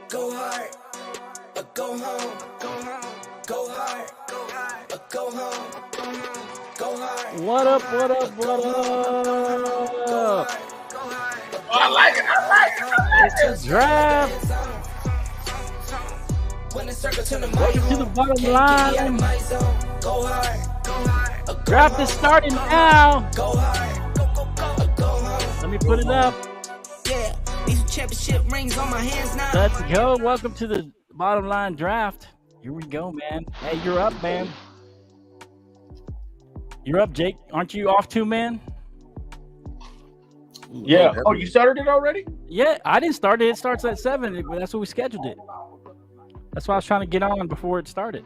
Go hard, or go home. Go hard, or go home. Go hard. What up, what up, what up? Oh, I like it. It's a draft. Welcome to the bottom line. Draft is starting now. Let me put it up. Yeah, these championship rings on my hands now. Let's go. Welcome to the bottom line draft. Here we go, man. Hey, you're up, man. You're up, Jake. Aren't you off too, man? Yeah. Oh, you started it already? Yeah, I didn't start it. It starts at 7. That's what we scheduled it. That's why I was trying to get on before it started.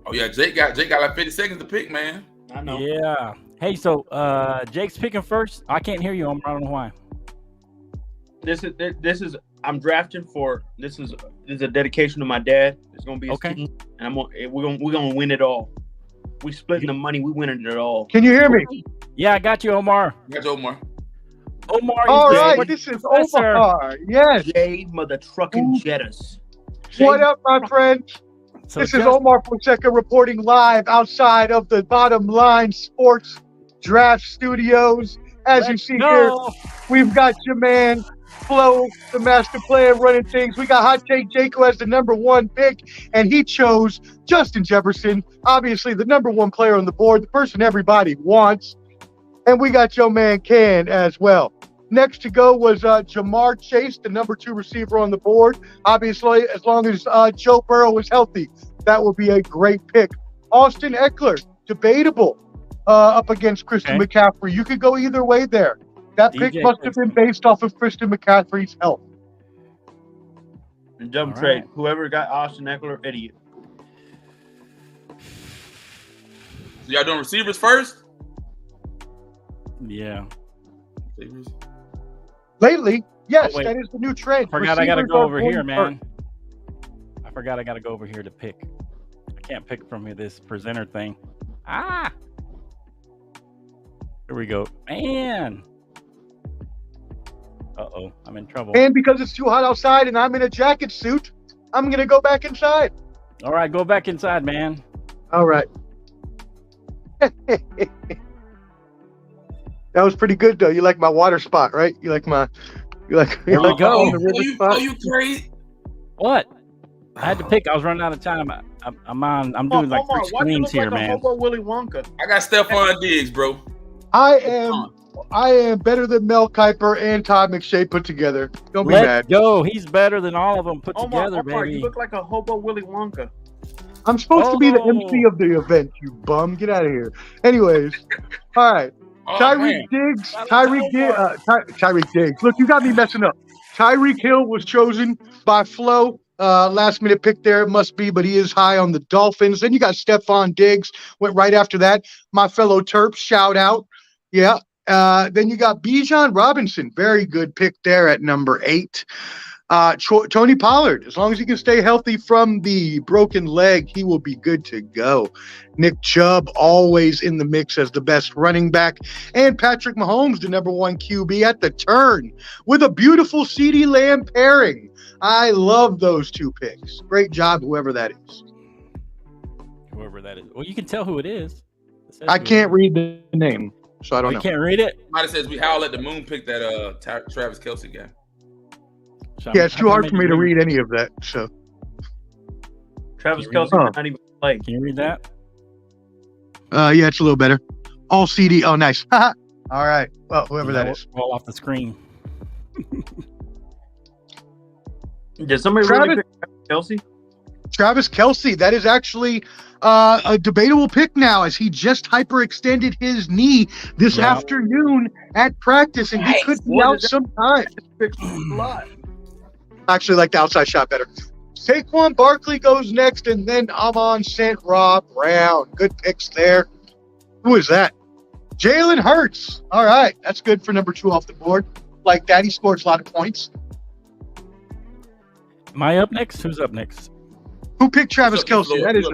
Oh yeah, Jake got like 50 seconds to pick, man. I know. Yeah. Hey, so Jake's picking first. I can't hear you, Omar. I don't know why. This is I'm drafting for this is a dedication to my dad. It's gonna be his Okay. team, and we're gonna win it all. We splitting the money. We winning it all. Can you hear me? Yeah, I got you, Omar. That's Omar. Omar, All is the right, sports this is professor. Omar. Yes. Jay mother trucking Jettas. What up, my friends? So This is just- Omar Fonseca reporting live outside of the Bottom Line Sports Draft Studios. As you Let's see go. here, we've got your man Flo, the master player, running things. We got Hot Take Jake, who has the number 1 pick, and he chose Justin Jefferson, obviously the number 1 player on the board, the person everybody wants. And we got your man Ken as well. Next to go was Jamar Chase, the number 2 receiver on the board. Obviously, as long as Joe Burrow is healthy, that will be a great pick. Austin Eckler, debatable up against Christian McCaffrey. You could go either way there. That pick DJ must have been based off of Christian McCaffrey's health. And dumb All trade. right. Whoever got Austin Eckler, idiot. So y'all doing receivers first? Yeah. Receivers. Lately, yes, Oh, wait. that is the new trend. I forgot I got to Receivers go are over going here, man. first. I forgot I got to go over here to pick. I can't pick from this presenter thing. Ah. Here we go. Man. Uh-oh. I'm in trouble. And because it's too hot outside and I'm in a jacket suit, I'm going to go back inside. All right, go back inside, man. All right. That was pretty good, though. You like my water spot, right? You like Here we my go. the river spot? You crazy? What? I had to pick. I was running out of time. I'm doing like 3 Omar, why you screens look here, like man. a hobo Willy Wonka? I got Stephon Diggs, bro. I am better than Mel Kiper and Todd McShay put together. Don't be Let's mad. go. He's better than all of them put Omar, together, baby. you look like a hobo Willy Wonka. I'm supposed to be the Oh. MC of the event, you bum. Get out of here. Anyways, all right. Oh, Tyreek man. Diggs. Tyreek Diggs. Look, you got me messing up. Tyreek Hill was chosen by Flo. Last minute pick there, it must be, but he is high on the Dolphins. Then you got Stephon Diggs, went right after that. My fellow Terps, shout out. Yeah. Then you got Bijan Robinson. Very good pick there at number 8. Tony Pollard, as long as he can stay healthy from the broken leg, he will be good to go. Nick Chubb, always in the mix as the best running back. And Patrick Mahomes, the number 1 QB at the turn with a beautiful CeeDee Lamb pairing. I love those 2 picks. Great job, whoever that is. Whoever that is. Well, you can tell who it is. It says I who it can't is. read the name, so I Oh, don't you know. can't read it? Somebody says we howl at the moon pick that Travis Kelce guy. Yeah, it's too hard for me to read any of that. So Travis Can you read Kelce it? did not even play. Can you read that? yeah, it's a little better. All CD. Oh, nice. All right. Well, whoever that is. Roll off the screen. Did somebody really pick Kelce? Travis Kelce, that is actually a debatable pick now, as he just hyperextended his knee this Yeah. afternoon at practice, and he could be out sometime. Picks a lot. Actually, like the outside shot better. Saquon Barkley goes next, and then Amon St. Rob Brown. Good picks there. Who is that? Jalen Hurts. All right, that's good for number 2 off the board. Like that, he scores a lot of points. Am I up next? Who's up next? Who picked Travis It's up, Kelce? it's That is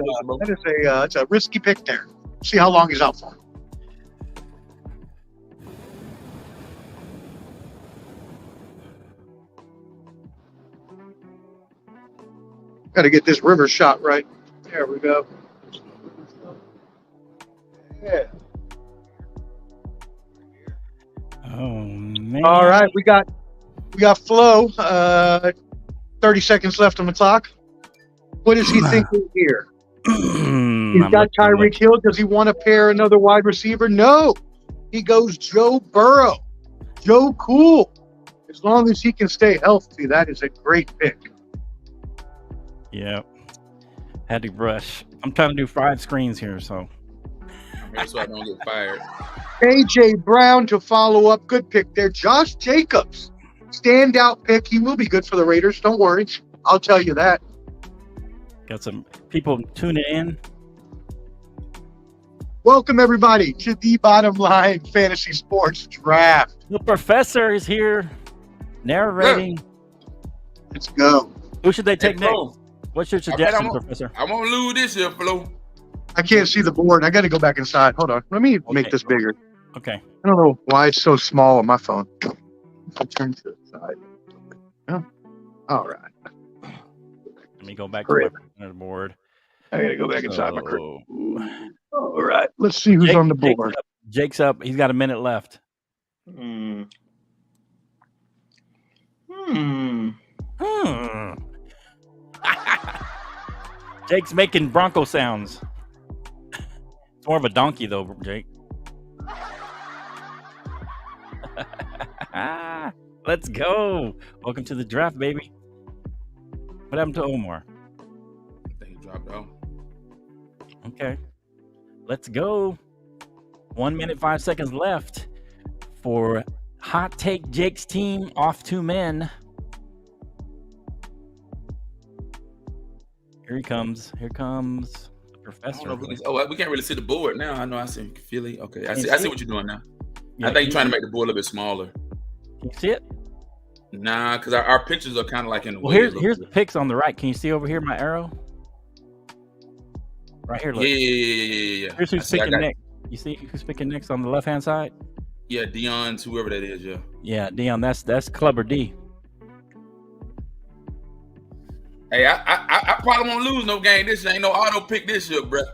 it's a risky pick there. See how long he's out for. Got to get this river shot right. There we go. Yeah. Oh man. All right, we got Flo. 30 seconds left on the clock. What is he thinking here? He's got Tyreek Hill. Does he want to pair another wide receiver? No. He goes Joe Burrow. Joe Cool. As long as he can stay healthy, that is a great pick. Yeah. Had to brush. I'm trying to do 5 screens here, so. So I don't get fired. AJ Brown to follow up. Good pick there. Josh Jacobs. Standout pick. He will be good for the Raiders. Don't worry. I'll tell you that. Got some people tuning in. Welcome, everybody, to the Bottom Line Fantasy Sports Draft. The professor is here narrating. Let's go. Who should they take Hey, next? Flo, What's your I suggestion, won't- Professor? I won't lose this year, Flo. I can't see the board. I got to go back inside. Hold on. Let me make Okay. this bigger. Okay. I don't know why it's so small on my phone. I'll turn to the side. Oh. All right. Let me go back Great. to my board. I got to go back inside my crib. So, All right. Let's see who's on the board. Jake's up. He's got a minute left. Hmm. Jake's making Bronco sounds. It's more of a donkey, though, Jake. Let's go. Welcome to the draft, baby. What happened to Omar? I think he dropped out. Okay. Let's go. 1 minute, 5 seconds left for Hot Take Jake's team off 2 men. Here he comes. Here comes the I don't professor. know if we can't really see the board now. I know I see Philly. Okay, I see what you're doing now. Yeah, I think you're trying to make the board a little bit smaller. Can you see it? Nah, because our pictures are kind of like in the Well, way. here's the picks on the right. Can you see over here my arrow? Right here, look. Yeah. Here's who's I picking got- next. You see who's picking next on the left-hand side? Yeah, Dion's whoever that is. Yeah. Yeah, Dion. That's Clubber D. Hey, I probably won't lose no game this year. Ain't no auto pick this year, bruh.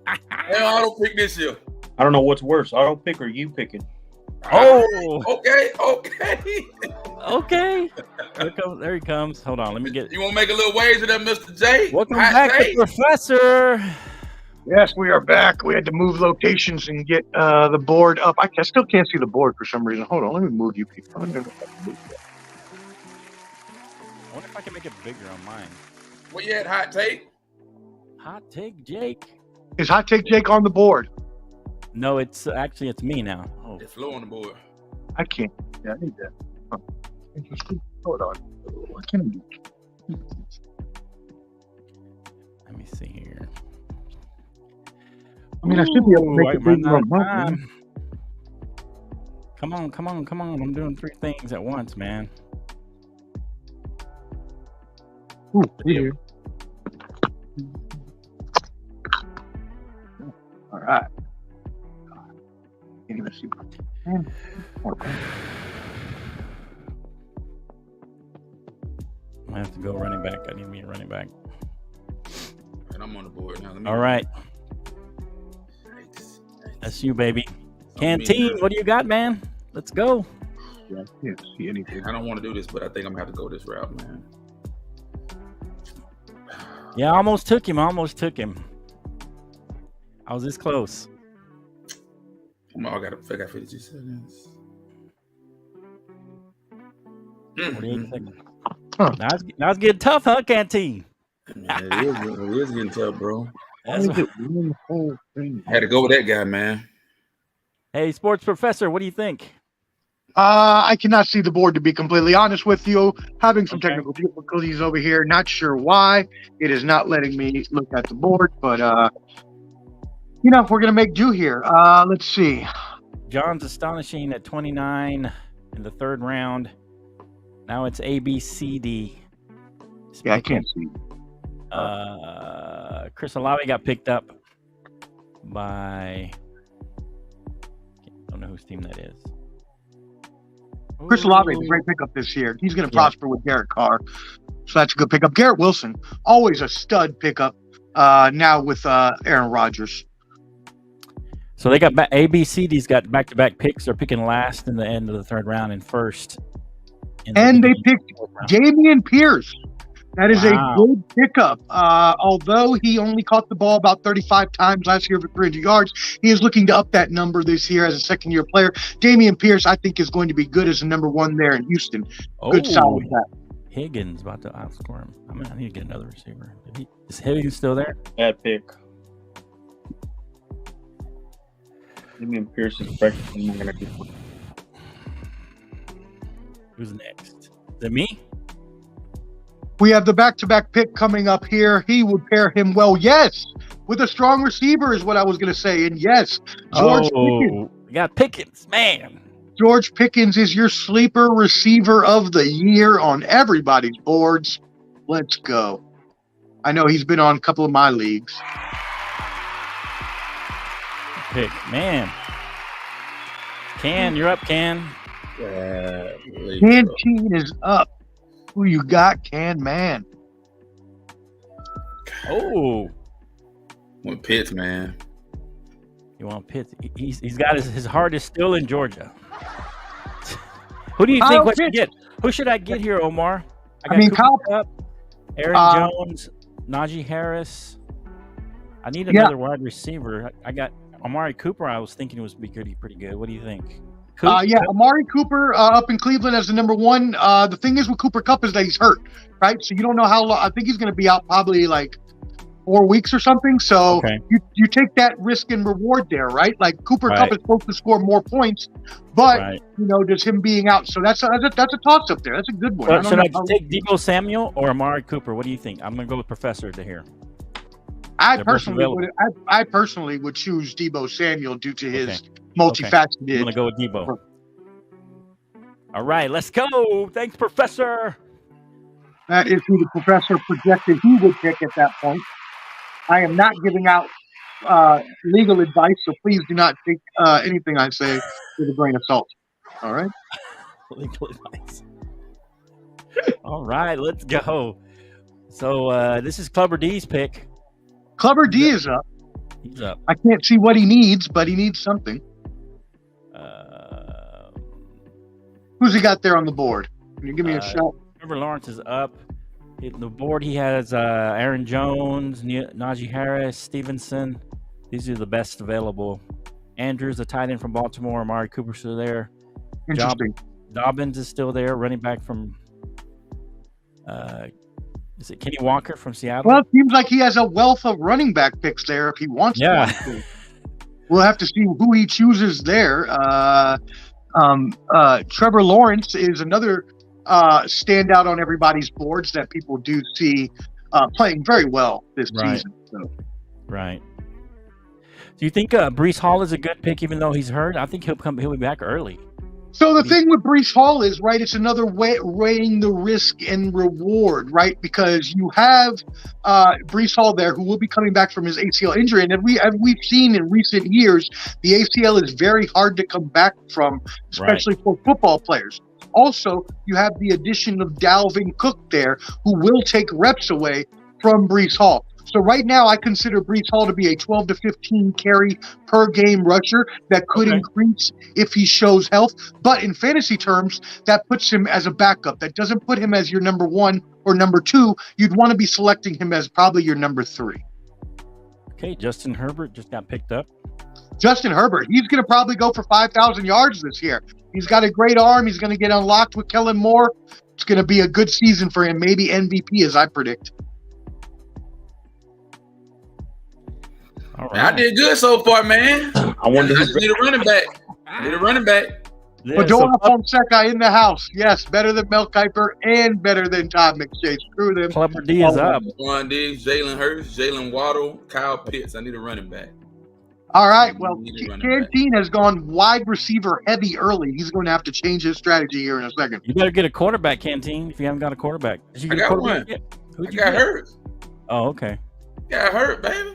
Ain't no auto pick this year. I don't know what's worse, auto pick or you picking. Oh, Okay. okay. There he comes. Hold on, let me get. You want to make a little wager there, Mr. J? Welcome Hot back, take? to Professor. Yes, we are back. We had to move locations and get the board up. I still can't see the board for some reason. Hold on. Let me move you people. I wonder if I can make it bigger on mine. What you had, hot take? Hot Take Jake. Is Hot Take Jake on the board? No, it's me now. Oh, It's Flo on the board. I can't. Yeah, I need that. Huh. Interesting. Hold on. What can I do? let me see here. I mean, I should be able to make Ooh, it right bigger on my time. phone. Come on. I'm doing 3 things at once, man. Ooh, here. All right. Can't even see. I have to go running back. I need me a running back. And I'm on the board now. Let me- All right, Yikes. that's you, baby. It's on me, Canteen, bro. what do you got, man? Let's go. Yeah, I can't see anything. I don't want to do this, but I think I'm gonna have to go this route, man. Yeah, I almost took him. I was this close. Come on, I got 52 seconds. 48 seconds. Huh. Now it's getting tough, huh, Canteen? Man, it is getting tough, bro. That's Why is it one whole thing? I had to go with that guy, man. Hey, Sports Professor, what do you think? I cannot see the board, to be completely honest with you. Having some Okay. technical difficulties over here. Not sure why. It is not letting me look at the board, but we're gonna make do here. Let's see. John's astonishing at 29 in the 3rd round. Now it's ABCD. Yeah, I can't see. Chris Olave got picked up by. Don't know whose team that is. Chris Olave is a great pickup this year. He's going to Yeah. prosper with Derek Carr. So that's a good pickup. Garrett Wilson, always a stud pickup. Now with Aaron Rodgers. So they got ABCD's got back-to-back picks. They're picking last in the end of the third round and first. And they picked Dameon Pierce. That is a good pickup. Although he only caught the ball about 35 times last year for 300 yards, he is looking to up that number this year as a second-year player. Dameon Pierce, I think, is going to be good as a number one there in Houston. Good, solid guy. Higgins about to outscore him. I need to get another receiver. Is Higgins still there? Bad pick. Dameon Pierce is practically not going to do. Who's next? Is it me? We have the back-to-back pick coming up here. He would pair him well, yes, with a strong receiver is what I was going to say. And yes, George Pickens. You got Pickens, man. George Pickens is your sleeper receiver of the year on everybody's boards. Let's go. I know he's been on a couple of my leagues. Pick, man. Can, you're up, Can. Canteen is up. Who you got, Can Man? Oh. With Pitts, man. You want Pitts? He's got his heart is still in Georgia. Who do you think we should get? Who should I get here, Omar? Kyle Cup, Aaron Jones, Najee Harris. I need another wide receiver. I got Amari Cooper. I was thinking was pretty good. What do you think? Amari Cooper up in Cleveland as the number one. The thing is with Cooper Kupp is that he's hurt, right? So you don't know how long. I think he's going to be out probably like 4 weeks or something. So you take that risk and reward there, right? Like Cooper Kupp is supposed to score more points, but does him being out. So that's a toss up there. That's a good one. Well, should I take Deebo Samuel or Amari Cooper? What do you think? I'm going to go with Professor to here. I personally would choose Deebo Samuel due to his multifaceted. I'm going to go with Deebo. All right, let's go. Thanks, Professor. That is who the professor projected he would pick at that point. I am not giving out legal advice, so please do not take anything I say with a grain of salt. All right? Legal advice. All right, let's go. So this is Clubber D's pick. Clubber D is up. He's up. I can't see what he needs, but he needs something. Who's he got there on the board? Can you give me a shout? Trevor Lawrence is up. Hitting the board, he has Aaron Jones, Najee Harris, Stevenson. These are the best available. Andrews, the tight end from Baltimore. Amari Cooper's still there. Interesting. Dobbins is still there, running back from is it Kenny Walker from Seattle? Well, it seems like he has a wealth of running back picks there if he wants to. We'll have to see who he chooses there. Trevor Lawrence is another standout on everybody's boards that people do see playing very well this season. So. Right. Do you think Breece Hall is a good pick even though he's hurt? I think he'll be back early. So the thing with Breece Hall is, right, it's another way weighing the risk and reward, right? Because you have Breece Hall there who will be coming back from his ACL injury. And we've seen in recent years, the ACL is very hard to come back from, especially for football players. Also, you have the addition of Dalvin Cook there who will take reps away from Breece Hall. So right now, I consider Breece Hall to be a 12 to 15 carry per game rusher that could increase if he shows health. But in fantasy terms, that puts him as a backup. That doesn't put him as your number one or number two. You'd want to be selecting him as probably your number three. Okay, Justin Herbert just got picked up. Justin Herbert, he's going to probably go for 5,000 yards this year. He's got a great arm. He's going to get unlocked with Kellen Moore. It's going to be a good season for him, maybe MVP as I predict. All right. I did good so far, man. I just need a running back. Yeah, Fedora Fonseca in the house. Yes, better than Mel Kiper and better than Todd McShay. Screw them. Clubber D is up. Juan Diggs, Jalen Hurts, Jalen Waddle, Kyle Pitts. I need a running back. All right. Well, Canteen has gone wide receiver heavy early. He's going to have to change his strategy here in a second. You better get a quarterback, Canteen, if you haven't got a quarterback. I got one. I got hurt. Oh, okay. Got hurt, baby.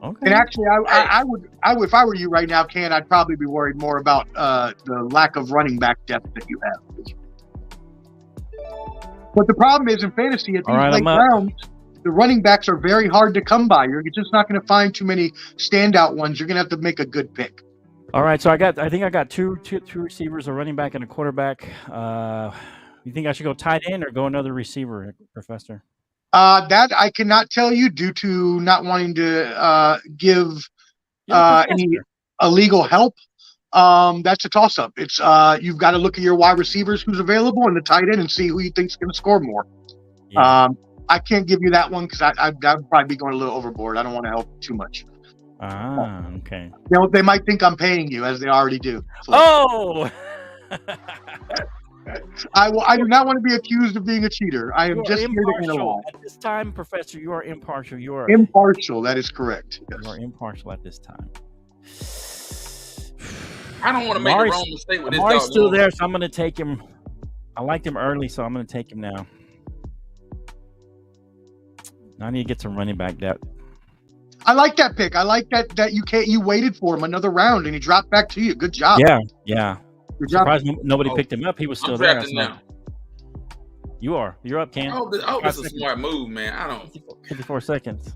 Okay. And actually, I would, if I were you right now, Ken, I'd probably be worried more about the lack of running back depth that you have. But the problem is in fantasy at these right, late I'm up. rounds, the running backs are very hard to come by. You're just not going to find too many standout ones. You're going to have to make a good pick. All right, so I think I got two receivers, a running back and a quarterback. You think I should go tight end or go another receiver, Professor? That I cannot tell you due to not wanting to give any illegal help. That's a toss-up. It's you've got to look at your wide receivers, who's available, and the tight end, and see who you think's going to score more. Yeah. I can't give you that one because I'd probably be going a little overboard. I don't want to help too much. Okay. You know, they might think I'm paying you, as they already do. So, Oh! I do not want to be accused of being a cheater. I am just here to win a impartial. law. At this time, Professor, you are impartial. You are Impartial. That is correct. Yes. You are impartial at this time. I don't want to make the wrong mistake with this dog. Amari's still there, so I'm going to take him. I liked him early, so I'm going to take him now. I need to get some running back depth. I like that pick. I like that you waited for him another round and he dropped back to you. Good job. Yeah. Good job. Surprised nobody picked him up. He was still there. Now. You're up, Cam. I hope this is a smart move, man. I don't. 54 seconds.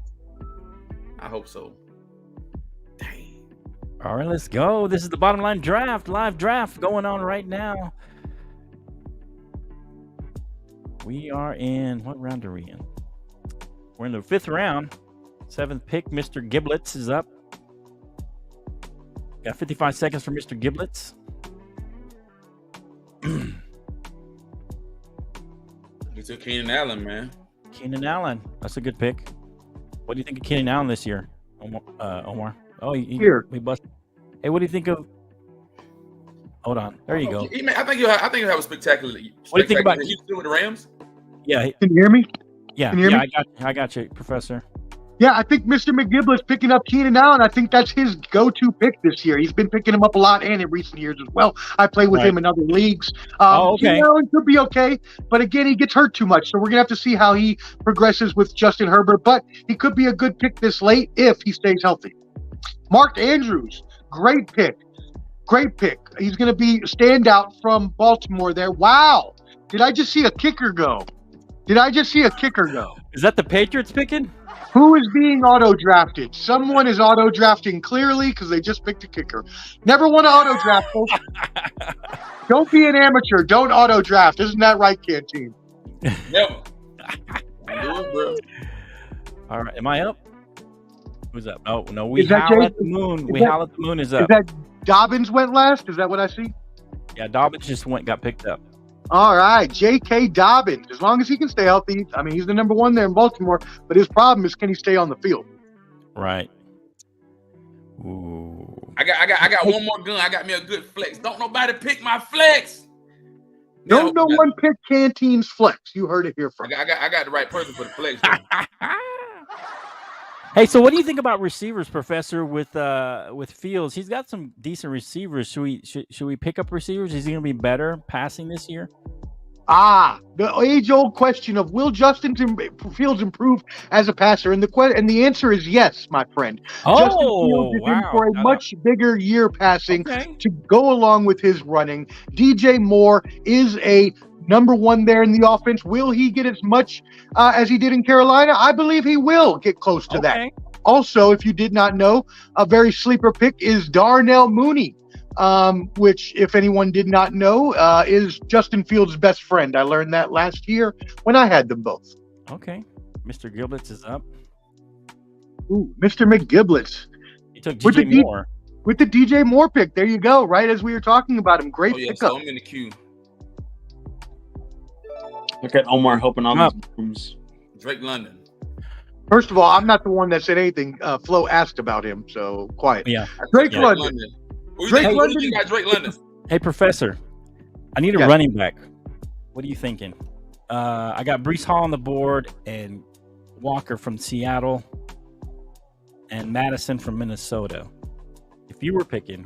I hope so. Dang. All right, let's go. This is the bottom line draft, live draft going on right now. We are in, what round are we in? We're in the 5th round. 7th pick, Mr. Giblets is up. Got 55 seconds for Mr. Giblets. He took Keenan Allen, man. Keenan Allen. That's a good pick. What do you think of Keenan Allen this year, Omar? Oh, he busted. Hey, what do you think of? Hold on. There you go. I think you'll have a spectacular. What do you think about Houston with the Rams? Yeah. Can you hear me? Yeah. Can you hear me? I got you, Professor. Yeah, I think Mr. McGiblet's picking up Keenan Allen. I think that's his go-to pick this year. He's been picking him up a lot and in recent years as well. I play with him in other leagues. Okay. Keenan Allen could be okay, but again, he gets hurt too much. So we're going to have to see how he progresses with Justin Herbert, but he could be a good pick this late if he stays healthy. Mark Andrews, great pick. Great pick. He's going to be standout from Baltimore there. Wow. Did I just see a kicker go? Is that the Patriots picking? Who is being auto-drafted? Someone is auto-drafting clearly because they just picked a kicker. Never want to auto-draft, folks. Don't be an amateur. Don't auto-draft. Isn't that right, Canteen? Never. Do it, bro. All right. Am I up? Who's up? Oh, no. We Is that howl Jay? at the moon. Is We that- howl at the moon is up. Is that Dobbins went last? Is that what I see? Yeah, Dobbins just got picked up. All right, J.K. Dobbins. As long as he can stay healthy. I mean, he's the number one there in Baltimore, but his problem is, can he stay on the field? Right. Ooh. I got one more gun. I got me a good flex. Don't nobody pick my flex. No one pick Canteen's flex. You heard it here first. I got the right person for the flex. Hey, so what do you think about receivers, Professor? With Fields, he's got some decent receivers. Should we pick up receivers? Is he going to be better passing this year? The age-old question of will Justin Fields improve as a passer, and the answer is yes, my friend. Justin Fields is in for a much bigger year passing to go along with his running. DJ Moore is a number one there in the offense. Will he get as much as he did in Carolina? I believe he will get close to that. Also, if you did not know, a very sleeper pick is Darnell Mooney, which, if anyone did not know, is Justin Fields' best friend. I learned that last year when I had them both. Okay. Mr. Giblets is up. Ooh, Mr. McGiblets. He took DJ Moore. With the DJ Moore pick. There you go. Right as we were talking about him. Great pickup. So I'm in the queue. Look at Omar helping all these rooms. Drake London. First of all, I'm not the one that said anything. Flo asked about him, so quiet. Yeah. Drake London. What do you think about Drake London? Hey, Professor, I need a running back. What are you thinking? I got Breece Hall on the board and Walker from Seattle and Madison from Minnesota. If you were picking.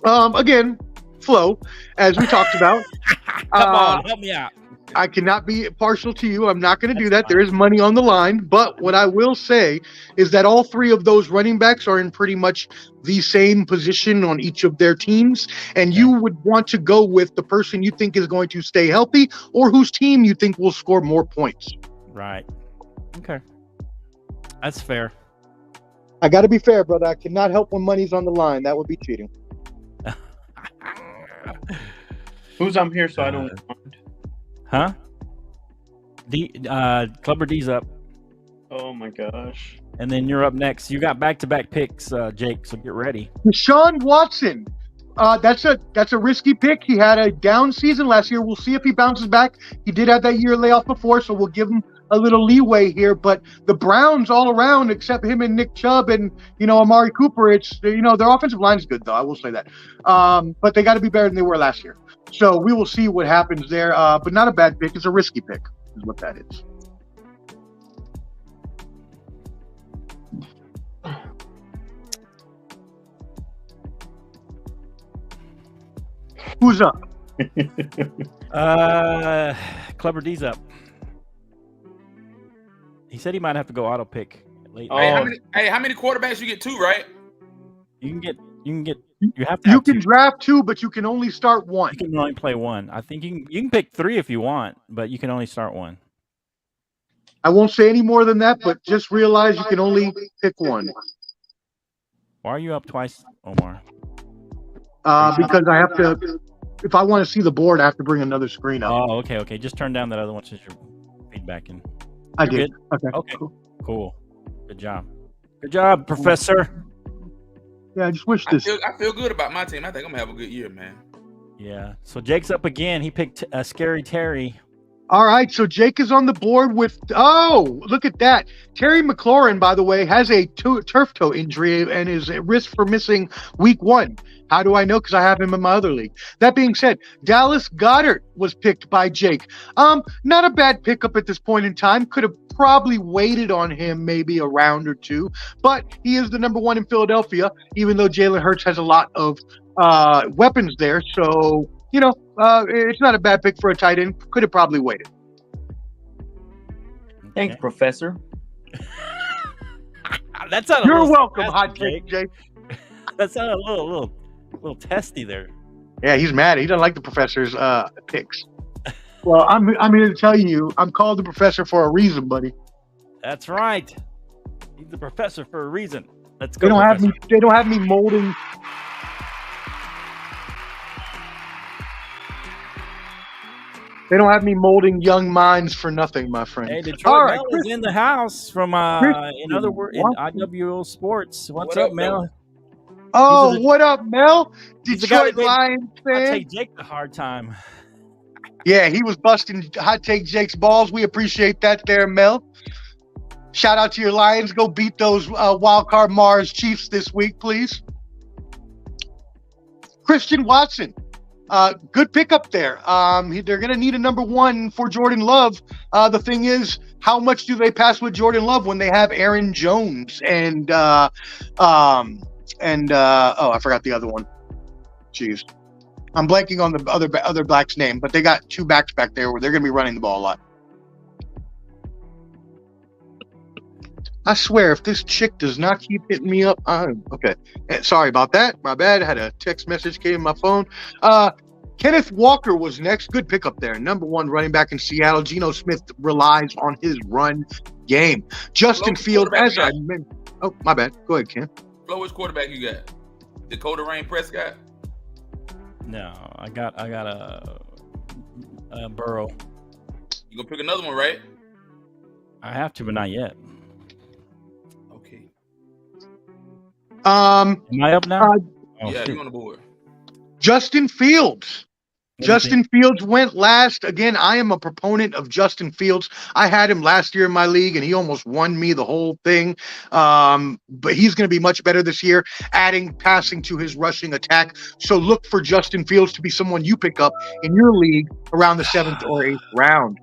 Again, Flo, as we talked about. Come on, help me out. I cannot be partial to you. I'm not going to do that. There is money on the line. But what I will say is that all three of those running backs are in pretty much the same position on each of their teams. And you would want to go with the person you think is going to stay healthy or whose team you think will score more points. Right. Okay. That's fair. I got to be fair, brother. I cannot help when money's on the line. That would be cheating. Who's I'm here so I don't. Huh? Clubber D's up. Oh my gosh. And then you're up next. You got back-to-back picks, Jake, so get ready. Deshaun Watson. That's a risky pick. He had a down season last year. We'll see if he bounces back. He did have that year layoff before, so we'll give him a little leeway here. But the Browns all around, except him and Nick Chubb and Amari Cooper, it's their offensive line is good though. I will say that. But they got to be better than they were last year. So we will see what happens there. But not a bad pick. It's a risky pick, is what that is. Who's up? Clubber D's up. He said he might have to go auto pick late. Hey, how many quarterbacks you get? 2, right? You have to. You have can two. draft 2, but you can only start 1. You can only play 1. I think you can pick 3 if you want, but you can only start 1. I won't say any more than that, but just realize you can only pick 1. Why are you up twice, Omar? Because I have to. If I want to see the board, I have to bring another screen up. Oh, okay. Just turn down that other one since you're feedbacking. I did. Good. Okay. Cool. Good job, Professor. Yeah, I just wish this. I feel good about my team. I think I'm gonna have a good year, man. Yeah. So Jake's up again. He picked Scary Terry. All right, so Jake is on the board with. Oh, look at that! Terry McLaurin, by the way, has a turf toe injury and is at risk for missing Week 1. How do I know? Because I have him in my other league. That being said, Dallas Goedert was picked by Jake. Not a bad pickup at this point in time. Could have probably waited on him maybe a round or 2, but he is the number 1 in Philadelphia, even though Jalen Hurts has a lot of weapons there. So, it's not a bad pick for a tight end. Could have probably waited. Thanks, Professor. That's not. You're welcome, hot take, Jake. That sounded a little testy there. Yeah, he's mad. He doesn't like the professor's picks. Well, I'm here to tell you, I'm called the professor for a reason, buddy. That's right. He's the professor for a reason. Let's go. They don't have me molding. They don't have me molding young minds for nothing, my friend. Hey, Detroit Mel is in the house from in IWO Sports. What's up, Mel? Oh, what up, Mel? Detroit Lions fan. I take Jake a hard time. Yeah, he was busting Hot Take Jake's balls. We appreciate that there, Mel. Shout out to your Lions. Go beat those wild card Mars Chiefs this week, please. Christian Watson. Good pickup there. They're going to need a number 1 for Jordan Love. The thing is, how much do they pass with Jordan Love when they have Aaron Jones and I forgot the other one. Jeez. I'm blanking on the other black's name, but they got 2 backs back there where they're going to be running the ball a lot. I swear, if this chick does not keep hitting me up, okay. Sorry about that. My bad. I had a text message came in my phone. Kenneth Walker was next. Good pickup there. Number 1 running back in Seattle. Geno Smith relies on his run game. Justin Fields, as I mentioned. Oh, my bad. Go ahead, Ken. Flo, which quarterback you got? Dakota Rain Prescott? No, I got a Burrow. You gonna pick another one, right? I have to, but not yet. Okay. Am I up now? Yeah, you're on the board. Justin Fields. Justin Fields went last. Again, I am a proponent of Justin Fields. I had him last year in my league, and he almost won me the whole thing. But he's going to be much better this year, adding passing to his rushing attack. So look for Justin Fields to be someone you pick up in your league around the 7th or 8th round.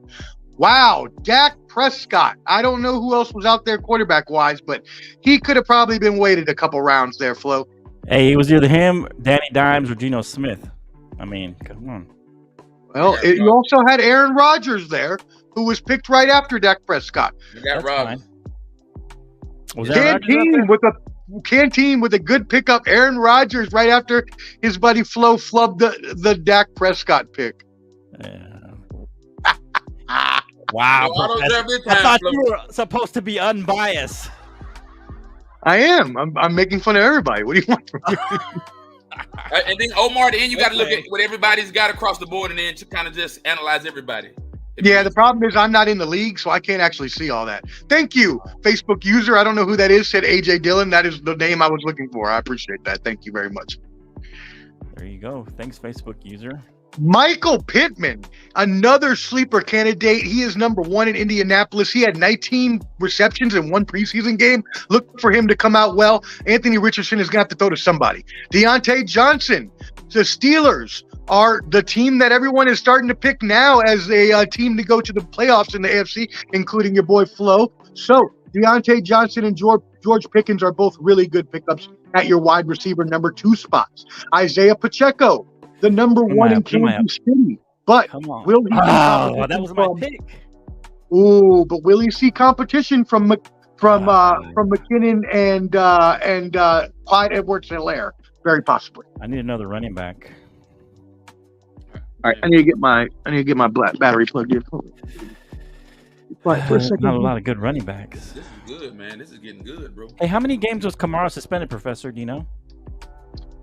Wow, Dak Prescott. I don't know who else was out there quarterback-wise, but he could have probably been waited a couple rounds there, Flo. Hey, it was either him, Danny Dimes, or Geno Smith. I mean, come on. Well, I got you also had Aaron Rodgers there, who was picked right after Dak Prescott. I got That's Rodgers. fine. Was Aaron Rodgers out there? Canteen with a good pickup. Aaron Rodgers right after his buddy Flo flubbed the Dak Prescott pick. Yeah. Wow. No, I don't Professor. have this I time, thought Flo. you were supposed to be unbiased. I am. I'm making fun of everybody. What do you want from me? And then Omar, then you got to look Okay. at what everybody's got across the board, and then to kind of just analyze everybody. Yeah, the problem is I'm not in the league, so I can't actually see all that. Thank you, Facebook user. I don't know who that is. Said AJ Dillon. That is the name I was looking for. I appreciate that. Thank you very much. There you go. Thanks, Facebook user. Michael Pittman, another sleeper candidate. He is number 1 in Indianapolis. He had 19 receptions in one preseason game. Look for him to come out well. Anthony Richardson is going to have to throw to somebody. Deontay Johnson, the Steelers are the team that everyone is starting to pick now as a team to go to the playoffs in the AFC, including your boy Flo. So Deontay Johnson and George Pickens are both really good pickups at your wide receiver number 2 spots. Isaiah Pacheco, the number 1 in Kansas City. But Come on. will he see Oh, that was my from- pick. Ooh, but will he see competition from McKinnon and Clyde Edwards-Helaire? Very possibly. I need another running back. All right, I need to get my black battery plugged in. Quiet for a second. Not a lot of good running backs. This is good, man. This is getting good, bro. Hey, how many games was Kamara suspended, Professor? Do you know?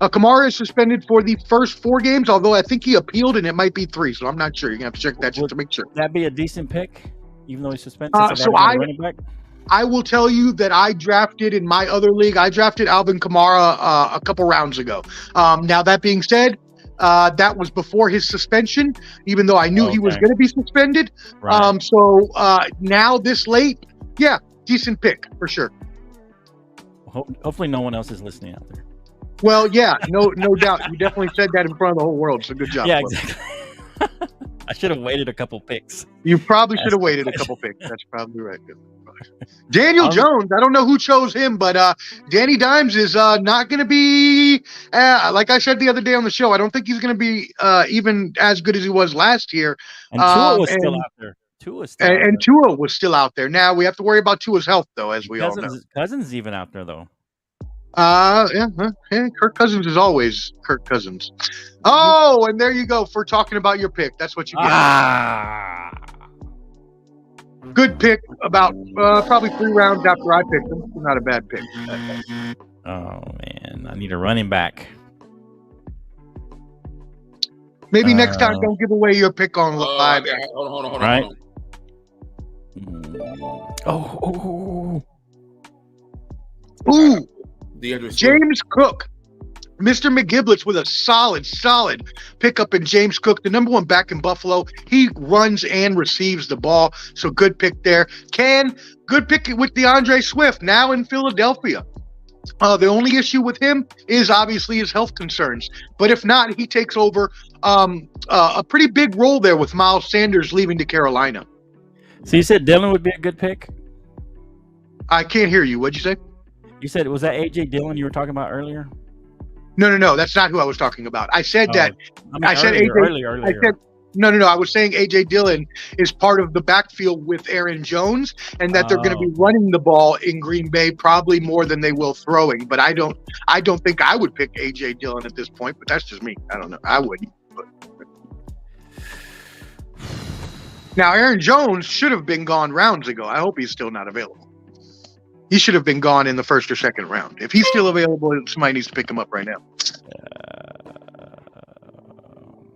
Kamara is suspended for the first 4 games, although I think he appealed and it might be 3, so I'm not sure. You're gonna have to check that just to make sure. Would that be a decent pick, even though he's suspended? Running back? I will tell you that I drafted in my other league. I drafted Alvin Kamara a couple rounds ago. Now that being said, that was before his suspension, even though I knew he was going to be suspended. Right. So now this late, yeah, decent pick for sure. Hopefully, no one else is listening out there. Well, yeah, no doubt. You definitely said that in front of the whole world. So good job. Yeah, Flo. exactly. I should have waited a couple picks. You probably should have waited a couple picks. That's probably right. Daniel Jones, I don't know who chose him, but Danny Dimes is not going to be, like I said the other day on the show, I don't think he's going to be even as good as he was last year. And Tua was still out there. Tua was still out there. Now we have to worry about Tua's health, though, as we all know. Cousins even out there, though. Yeah, Kirk Cousins is always Kirk Cousins. Oh, and there you go for talking about your pick. That's what you get. Good pick about probably 3 rounds after I picked him. Not a bad pick. Oh, man. I need a running back. Maybe next time don't give away your pick on live. Hold on. Right. Hold on. Ooh. DeAndre Swift. James Cook. Mr. McGiblets with a solid pickup in James Cook, the number 1 back in Buffalo. He runs and receives the ball, so good pick there. Good pick with DeAndre Swift, now in Philadelphia. The only issue with him is obviously his health concerns. But if not, he takes over a pretty big role there with Miles Sanders leaving to Carolina. So you said Dillon would be a good pick? I can't hear you. What'd you say? You said, was that A.J. Dillon you were talking about earlier? No. That's not who I was talking about. I said that. I said earlier. I said no. I was saying A.J. Dillon is part of the backfield with Aaron Jones, and that they're going to be running the ball in Green Bay probably more than they will throwing. But I don't think I would pick A.J. Dillon at this point. But that's just me. I don't know. I wouldn't. But. Now Aaron Jones should have been gone rounds ago. I hope he's still not available. He should have been gone in the first or second round. If he's still available, somebody needs to pick him up right now.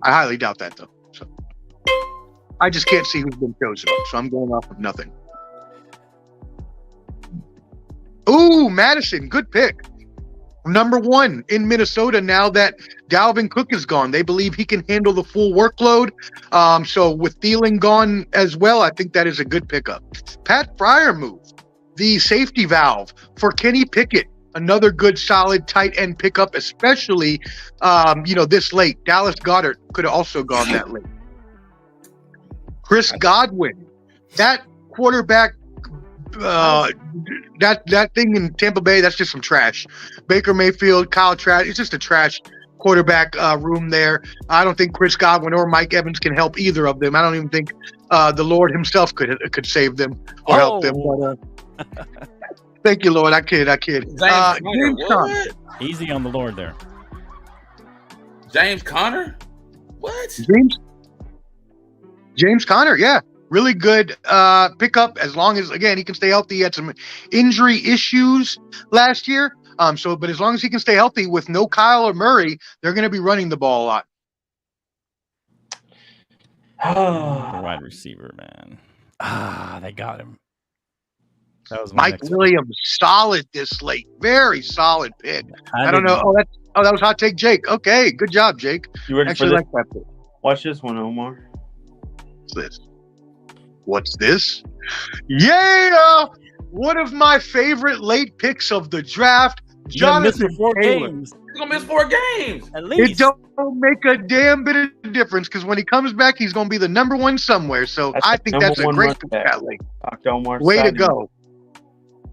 I highly doubt that, though. So I just can't see who's been chosen, so I'm going off of nothing. Ooh, Madison, good pick. Number 1 in Minnesota now that Dalvin Cook is gone. They believe he can handle the full workload. So with Thielen gone as well, I think that is a good pickup. Pat Freiermuth, the safety valve for Kenny Pickett, another good, solid tight end pickup, especially, this late. Dallas Goedert could have also gone that late. Chris Godwin, that quarterback, that thing in Tampa Bay, that's just some trash. Baker Mayfield, Kyle Trask, it's just a trash quarterback room there. I don't think Chris Godwin or Mike Evans can help either of them. I don't even think the Lord himself could save them or help them. But, thank you, Lord. I kid. James Conner. Easy on the Lord there. James Conner? What? James Conner, yeah. Really good pickup as long as, again, he can stay healthy. He had some injury issues last year. But as long as he can stay healthy with no Kyle or Murray, they're going to be running the ball a lot. The wide receiver, man. They got him. That was Mike Williams, solid this late. Very solid pick. I don't know. That was Hot Take Jake. Okay, good job, Jake. You ready Actually for this? like that pick. Watch this one, Omar. What's this? Yeah! One of my favorite late picks of the draft, Jonathan Taylor. He's gonna miss 4 games. At least. It don't make a damn bit of difference because when he comes back, he's going to be the number one somewhere. So I think that's a great pick that late. Way to go.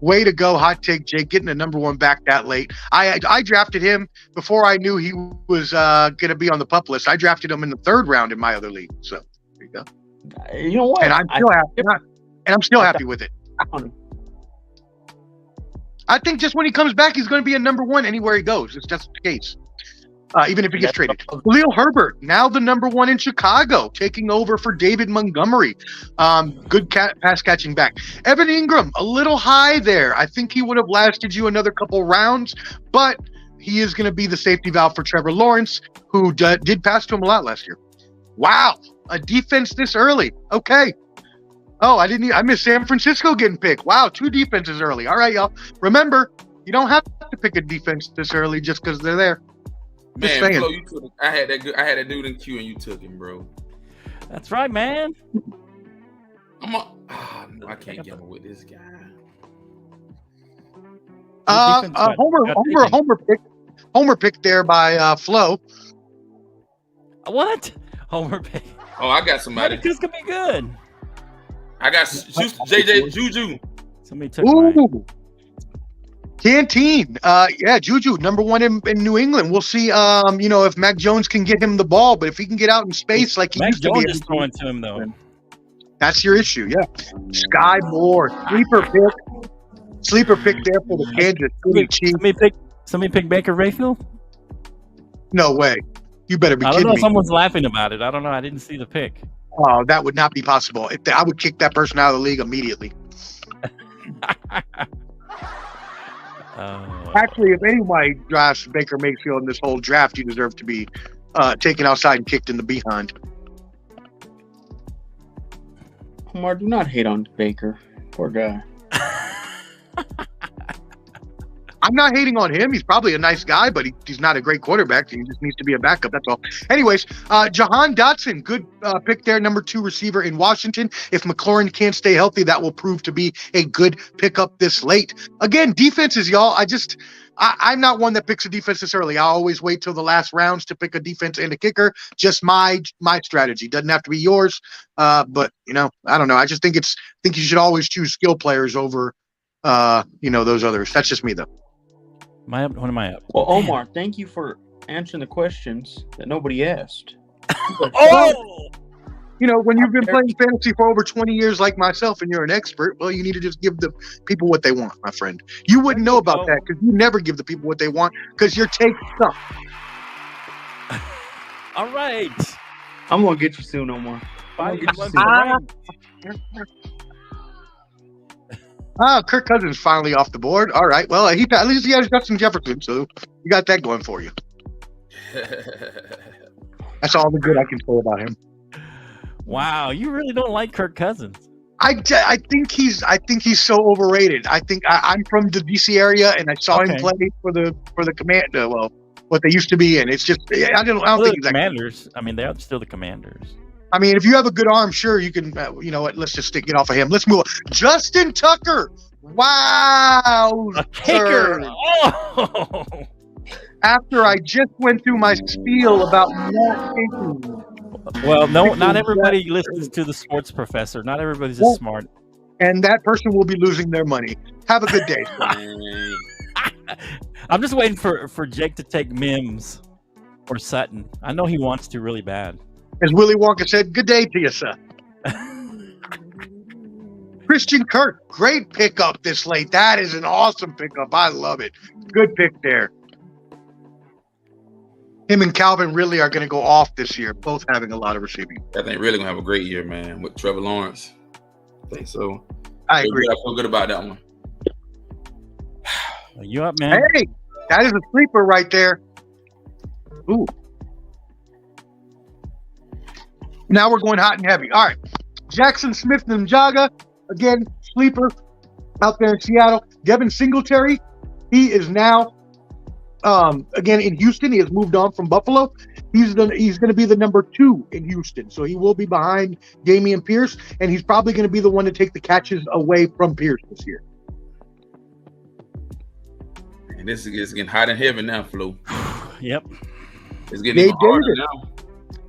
Way to go, Hot Take Jake, getting the number one back that late. I drafted him before I knew he was going to be on the PUP list. I drafted him in the 3rd round in my other league. So there you go. You know what? And I'm still happy. And I'm still happy with it. I think just when he comes back, he's going to be a number one anywhere he goes. It's just the case. Even if he gets traded. Khalil Herbert, now the number one in Chicago, taking over for David Montgomery. Good pass catching back. Evan Ingram, a little high there. I think he would have lasted you another couple rounds, but he is going to be the safety valve for Trevor Lawrence, who did pass to him a lot last year. Wow, a defense this early. Okay. Oh, I missed San Francisco getting picked. Wow, 2 defenses early. All right, y'all. Remember, you don't have to pick a defense this early just because they're there. Man, Flo, you took. I had that dude in queue and you took him, bro. That's right, man. No, I can't get with this guy. Homer pick there by Flo. What? Homer pick. Oh, I got somebody. This could be good. I got JJ Juju. Somebody took mine. Canteen. Juju, number one in New England. We'll see, if Mac Jones can get him the ball, but if he can get out in space like he used to be. Mac Jones is throwing to him, though. That's your issue, yeah. Sky Moore, sleeper pick there for the Kansas. Somebody pick Baker Mayfield? No way. You better be kidding me. I don't know. Someone's laughing about it. I don't know. I didn't see the pick. Oh, that would not be possible. I would kick that person out of the league immediately. Actually, if anybody drafts Baker Mayfield in this whole draft, you deserve to be taken outside and kicked in the behind. Omar, do not hate on Baker. Poor guy. I'm not hating on him. He's probably a nice guy, but he's not a great quarterback. He just needs to be a backup. That's all. Anyways, Jahan Dotson, good pick there, number 2 receiver in Washington. If McLaurin can't stay healthy, that will prove to be a good pickup this late. Again, defenses, y'all. I'm not one that picks a defense this early. I always wait till the last rounds to pick a defense and a kicker. Just my strategy. Doesn't have to be yours. But I don't know. I just think you should always choose skill players over those others. That's just me though. When am I up? Well, Omar, thank you for answering the questions that nobody asked. When you've been playing fantasy for over 20 years like myself and you're an expert, well, you need to just give the people what they want, my friend. You wouldn't know about that because you never give the people what they want because your take sucks. All right. I'm going to get you soon, Omar. Kirk Cousins finally off the board. All right. Well, at least he has Justin Jefferson, so you got that going for you. That's all the good I can say about him. Wow, you really don't like Kirk Cousins. I think he's so overrated. I think I'm from the DC area, and I saw him play for the Commander. Well, what they used to be in. It's just I don't think he's Commanders. I mean, they're still the Commanders. I mean, if you have a good arm, sure, you can, you know what, let's just get off of him. Let's move on. Justin Tucker. Wow. A kicker. Oh. After I just went through my spiel about not kicking. Well, not everybody listens to the sports professor. Not everybody's as smart. And that person will be losing their money. Have a good day. I'm just waiting for Jake to take Mims. Or Sutton. I know he wants to really bad. As Willy Wonka said, good day to you, sir. Christian Kirk, great pickup this late. That is an awesome pickup. I love it. Good pick there. Him and Calvin really are going to go off this year, both having a lot of receiving. I think really gonna have a great year, man, with Trevor Lawrence. I think so. I agree. I feel good about that one. Are you up, man? Hey, that is a sleeper right there. Ooh. Now we're going hot and heavy. All right. Jackson Smith Njaga, again, sleeper out there in Seattle. Devin Singletary, he is now again in Houston. He has moved on from Buffalo. He's going to be the number 2 in Houston. So he will be behind Dameon Pierce, and he's probably going to be the one to take the catches away from Pierce this year. And this is getting hot and heavy now, Flo. Yep. It's getting even harder now.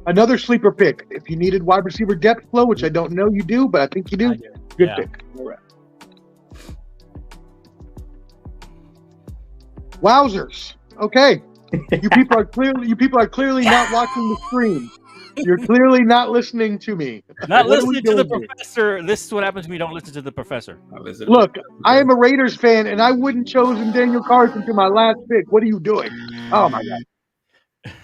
Another sleeper pick. If you needed wide receiver depth, Flo, which I don't know you do, but I think you do. Good pick. All right. Wowzers. Okay. You people are clearly not watching the screen. You're clearly not listening to me. Not What are we listening to the doing here? professor. This is what happens when you don't listen to the professor. Look, I am a Raiders fan, and I wouldn't chosen Daniel Carson to my last pick. What are you doing? Oh my God.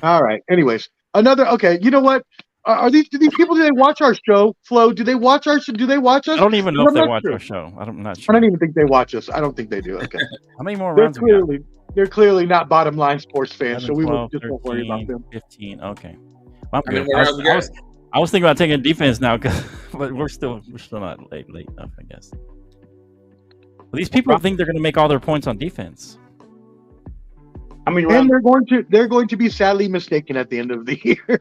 All right. Anyways, another. Okay. You know what? Are these people? Do they watch our show, Flo? Do they watch our show? Do they watch us? I don't even know if they not watch sure. our show. I'm not I sure. don't even think they watch us. I don't think they do. Okay. How many more They're rounds? we got? they're clearly not bottom line sports fans, 11, so we 12, just won't worry about 13, them. 15. Okay. Well, I'm How many good. more rounds we got? I was thinking about taking defense now, but we're still not late enough, I guess. But these people think they're going to make all their points on defense. I mean, And they're going to be sadly mistaken at the end of the year.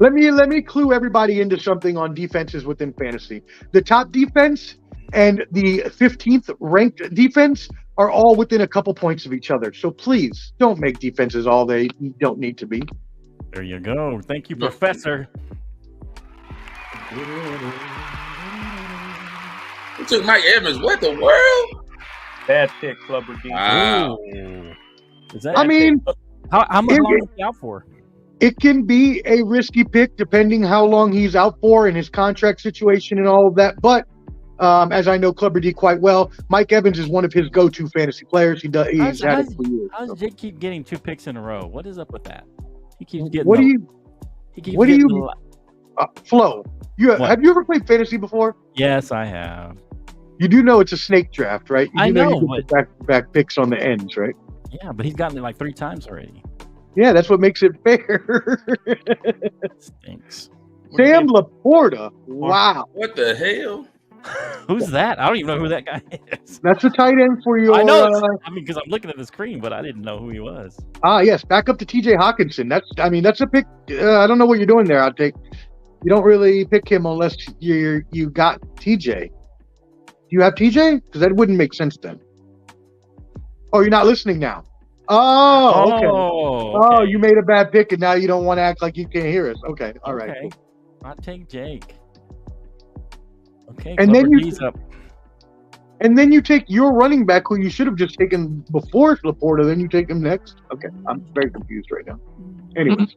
Let me clue everybody into something on defenses within fantasy. The top defense and the 15th ranked defense are all within a couple points of each other. So please don't make defenses all they don't need to be. There you go. Thank you, Professor. You took Mike Evans. What the world? bad pick, Clubber D. Wow. Is that? I mean, how much longer is he out for? it can be a risky pick depending how long he's out for and his contract situation and all of that. But as I know Clubber D quite well, Mike Evans is one of his go-to fantasy players. He's had it for years. How does Jake keep getting 2 picks in a row? What is up with that? He keeps getting. What do you? Flo, have you ever played fantasy before? Yes, I have. You do know it's a snake draft, right? You I know know, you get the back picks on the ends, right? Yeah, but he's gotten it like 3 times already. Yeah, that's what makes it fair. Stinks. Sam Laporta. Wow. What the hell? Who's that? I don't even know who that guy is. That's a tight end for you. I know. I mean, because I'm looking at the screen, but I didn't know who he was. Yes, back up to TJ Hawkinson. That's a pick. I don't know what you're doing there. You don't really pick him unless you got TJ. Do you have TJ? Because that wouldn't make sense then. Oh, you're not listening now. Oh, okay. Oh, you made a bad pick, and now you don't want to act like you can't hear us. Okay, all right. Okay. I'll take Jake. Okay, And then and then you take your running back, who you should have just taken before Laporta. Then you take him next. Okay, I'm very confused right now. Anyways,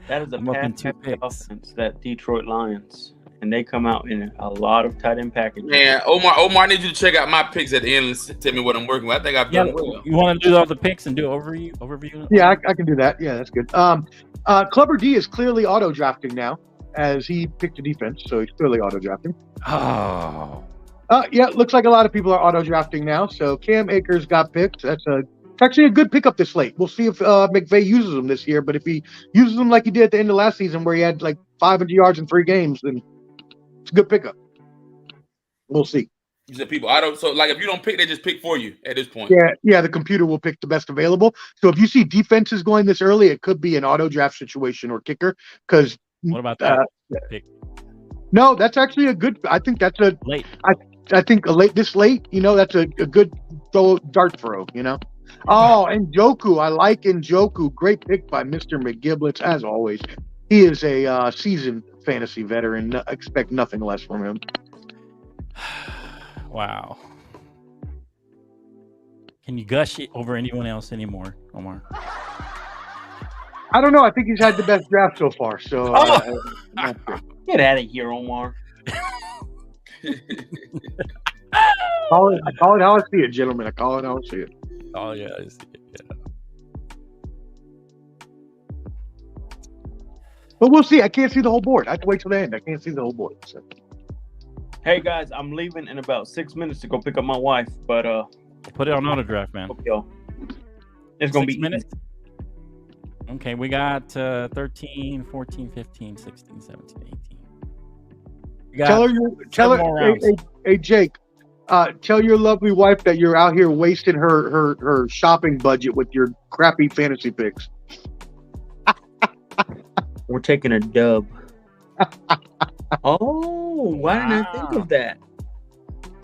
That is a I'm up in 2 pass-heavy picks. offense, that Detroit Lions. And they come out in a lot of tight end packages. Man, Omar, I need you to check out my picks at the end and tell me what I'm working with. I think I've done well. You want to do all the picks and do overview? yeah, I can do that. Yeah, that's good. Clubber D is clearly auto drafting now, as he picked a defense, so he's clearly auto drafting. Oh. Yeah, looks like a lot of people are auto drafting now. So Cam Akers got picked. It's actually a good pickup this late. We'll see if McVay uses him this year. But if he uses him like he did at the end of last season, where he had like 500 yards in 3 games, then it's a good pickup. We'll see. You said people so like if you don't pick, they just pick for you at this point. Yeah, the computer will pick the best available. So if you see defenses going this early, it could be an auto draft situation or kicker. Because What about that pick? No, that's actually a good. I think that's a Late. I think this late, that's a good dart throw, Oh, Njoku. I like Njoku. Great pick by Mr. McGiblets, as always. He is a seasoned fantasy veteran. Expect nothing less from him. Wow. Can you gush it over anyone else anymore, Omar? I don't know. I think he's had the best draft so far. So Get out of here, Omar. call it how I see it, gentlemen. I call it how I see it. Oh yeah, I see it. Yeah. But we'll see. I can't see the whole board. I have to wait till the end. I can't see the whole board. So. Hey guys, I'm leaving in about 6 minutes to go pick up my wife, but Put it on auto draft, man. yo, it's gonna 6 be minutes. Okay, we got 13, 14, 15, 16, 17, 18. We got Tell more her, rounds. hey Jake, tell your lovely wife that you're out here wasting her shopping budget with your crappy fantasy picks. we're taking a dub. Oh, why didn't I think of that?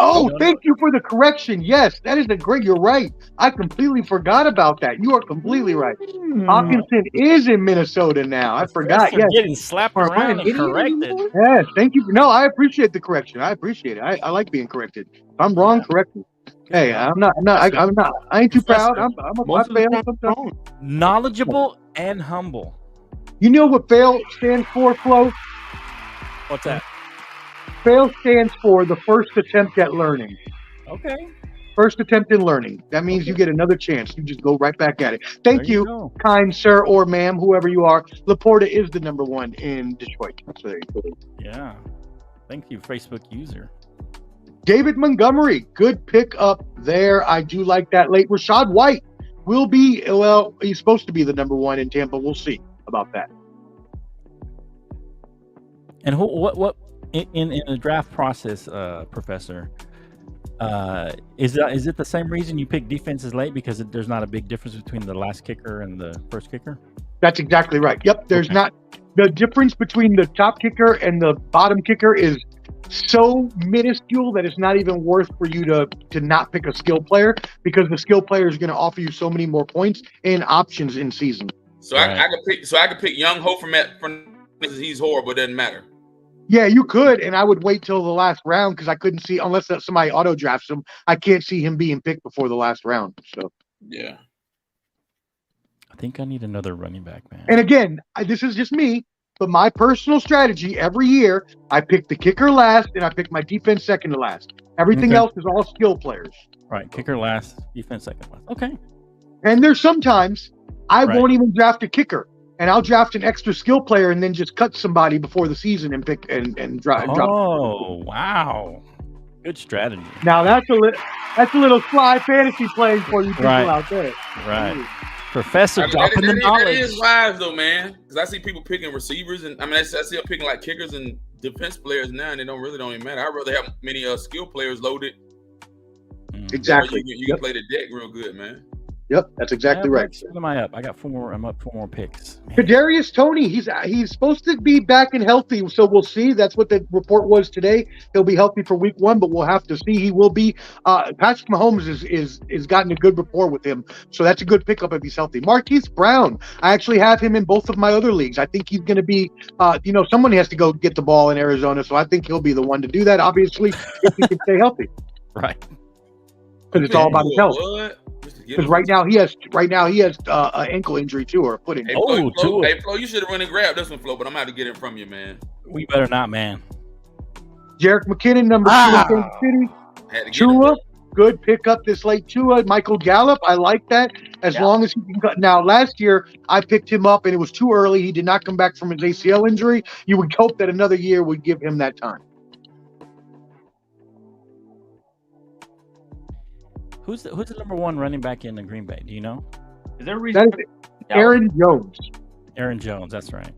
Oh, thank you for the correction. Yes, that is you're right. I completely forgot about that. You are completely right. Hawkinson is in Minnesota now. I forgot. Professor Yes. getting slapped Am I around an and idiot corrected. anymore? Yes, thank you. No, I appreciate the correction. I appreciate it. I like being corrected. If I'm wrong, correct me. Hey, I'm not. I ain't too proud. I Most of the fail time, sometimes. wrong. Knowledgeable and humble. You know what fail stands for, Flo? What's that? Fail stands for the first attempt at learning. Okay. First attempt in learning. That means you get another chance. You just go right back at it. Thank There you you, go. kind sir or ma'am, whoever you are. Laporta is the number one in Detroit. So there you go. Yeah. Thank you, Facebook user. David Montgomery, good pick up there. I do like that late. Rashad White will be, well, he's supposed to be the number one in Tampa. We'll see about that. And what in the draft process, Professor? Is it the same reason you pick defenses late because there's not a big difference between the last kicker and the first kicker? That's exactly right. Yep, there's not the difference between the top kicker and the bottom kicker is so minuscule that it's not even worth for you to not pick a skill player because the skill player is going to offer you so many more points and options in season. So I could pick Young Ho from he's horrible. It doesn't matter. Yeah, you could, and I would wait till the last round because I couldn't see unless somebody auto drafts him. I can't see him being picked before the last round. So yeah, I think I need another running back, man. and again, this is just me, but my personal strategy every year, I pick the kicker last and I pick my defense second to last. Everything else is all skill players. Right, kicker last, defense second last. Okay. And there's sometimes I Right. won't even draft a kicker. And I'll draft an extra skill player and then just cut somebody before the season and pick and drop. Oh, wow. Good strategy. Now that's a little sly fantasy playing for you people out there. Right. Professor that dropping the knowledge. is wise though, man. Because I see people picking receivers, and I see them picking like kickers and defense players now, and they don't even matter. I'd rather have many skill players loaded. Exactly. You can play the deck real good, man. Yep, that's exactly right. What am I up? I got 4. I'm up 4 more picks. Man. Kadarius Toney, he's supposed to be back and healthy, so we'll see. That's what the report was today. He'll be healthy for week 1, but we'll have to see. He will be. Patrick Mahomes is gotten a good rapport with him, so that's a good pickup if he's healthy. Marquise Brown, I actually have him in both of my other leagues. I think he's going to be, someone has to go get the ball in Arizona, so I think he'll be the one to do that. Obviously, if he can stay healthy, Right? because it's all about his health. What? Because right now he has an ankle injury too, or a foot injury. Hey, Flo, you should have run and grabbed this one, Flo, but I'm going to have to get it from you, man. We better not, man. Jerick McKinnon, number 2 in Kansas City. Had to get Tua, it. good pickup this late. Tua, Michael Gallup, I like that. As long as he can cut. Now, last year I picked him up and it was too early. He did not come back from his ACL injury. You would hope that another year would give him that time. Who's the number 1 running back in the Green Bay? Do you know? Is there a reason? That is Aaron Jones. Aaron Jones. That's right.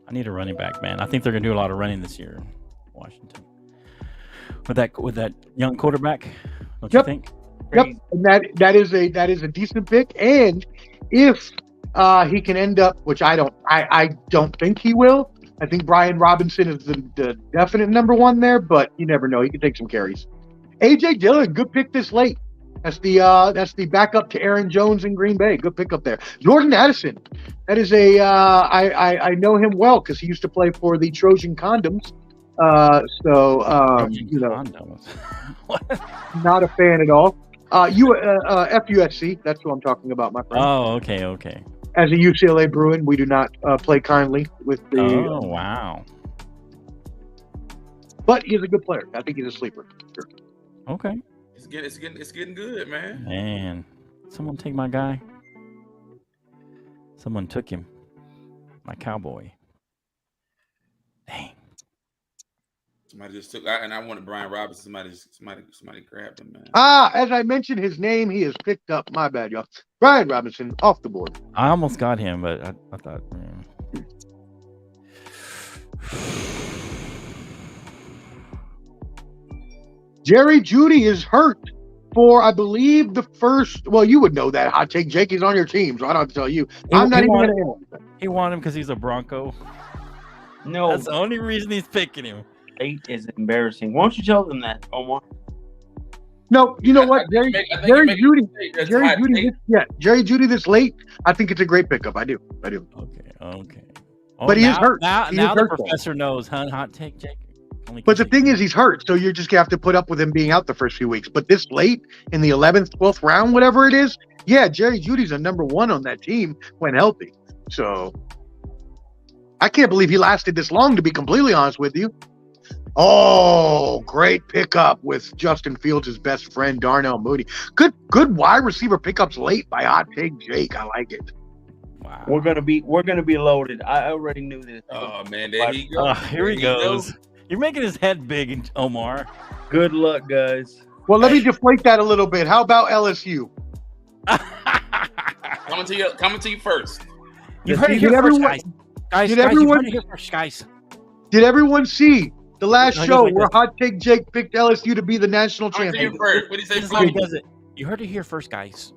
I need a running back, man. I think they're gonna do a lot of running this year, Washington. With that young quarterback, don't you think? Yep, and that is a decent pick. And if he can end up, which I don't think he will. I think Brian Robinson is the definite number 1 there, but you never know. He can take some carries. A.J. Dillon, good pick this late. That's the backup to Aaron Jones in Green Bay. Good pickup there. Jordan Addison, that is I know him well because he used to play for the Trojan Condoms Trojan condoms. not a fan at all. FUSC, that's what I'm talking about, my friend. Oh, okay. As a UCLA Bruin, we do not play kindly with the. Oh, wow. But he's a good player. I think he's a sleeper. Sure. Okay. It's getting good, man. Man, someone take my guy. Someone took him. My cowboy. Dang. Somebody just took, and I wanted Brian Robinson. Somebody grabbed him, man. As I mentioned his name, he is picked up. My bad, y'all. Brian Robinson off the board. I almost got him, but I thought, man. Jerry Jeudy is hurt for, I believe, the first. Well, you would know that. Hot take Jake is on your team, so I don't have to tell you. I'm not even going to answer that. He wanted him because he's a Bronco. No, That's the only reason he's picking him. 8 is embarrassing. Why don't you tell them that, Omar? No, you know what? Jerry Jeudy this late, I think it's a great pickup. I do. Okay. Oh, But he is hurt. Now He is the hurt, professor knows, huh? Hot take, Jake. But the thing is, he's hurt, so you're just gonna have to put up with him being out the first few weeks. But this late in the 11th, 12th round, whatever it is, yeah, Jerry Judy's a number 1 on that team when healthy. So I can't believe he lasted this long, to be completely honest with you. Oh, great pickup with Justin Fields' best friend, Darnell Mooney. Good wide receiver pickups late by Hot Take Jake. I like it. Wow. We're gonna be loaded. I already knew this. Oh man, there he goes. Here he goes. You're making his head big, Omar. Good luck, guys. Well, let me deflate that a little bit. How about LSU? Coming to you first. You heard it here first, guys. You heard it here first, guys. Did everyone see the last show like where Hot Take Jake picked LSU to be the national champion? What did he say? This is how he does it. You heard it here first, guys.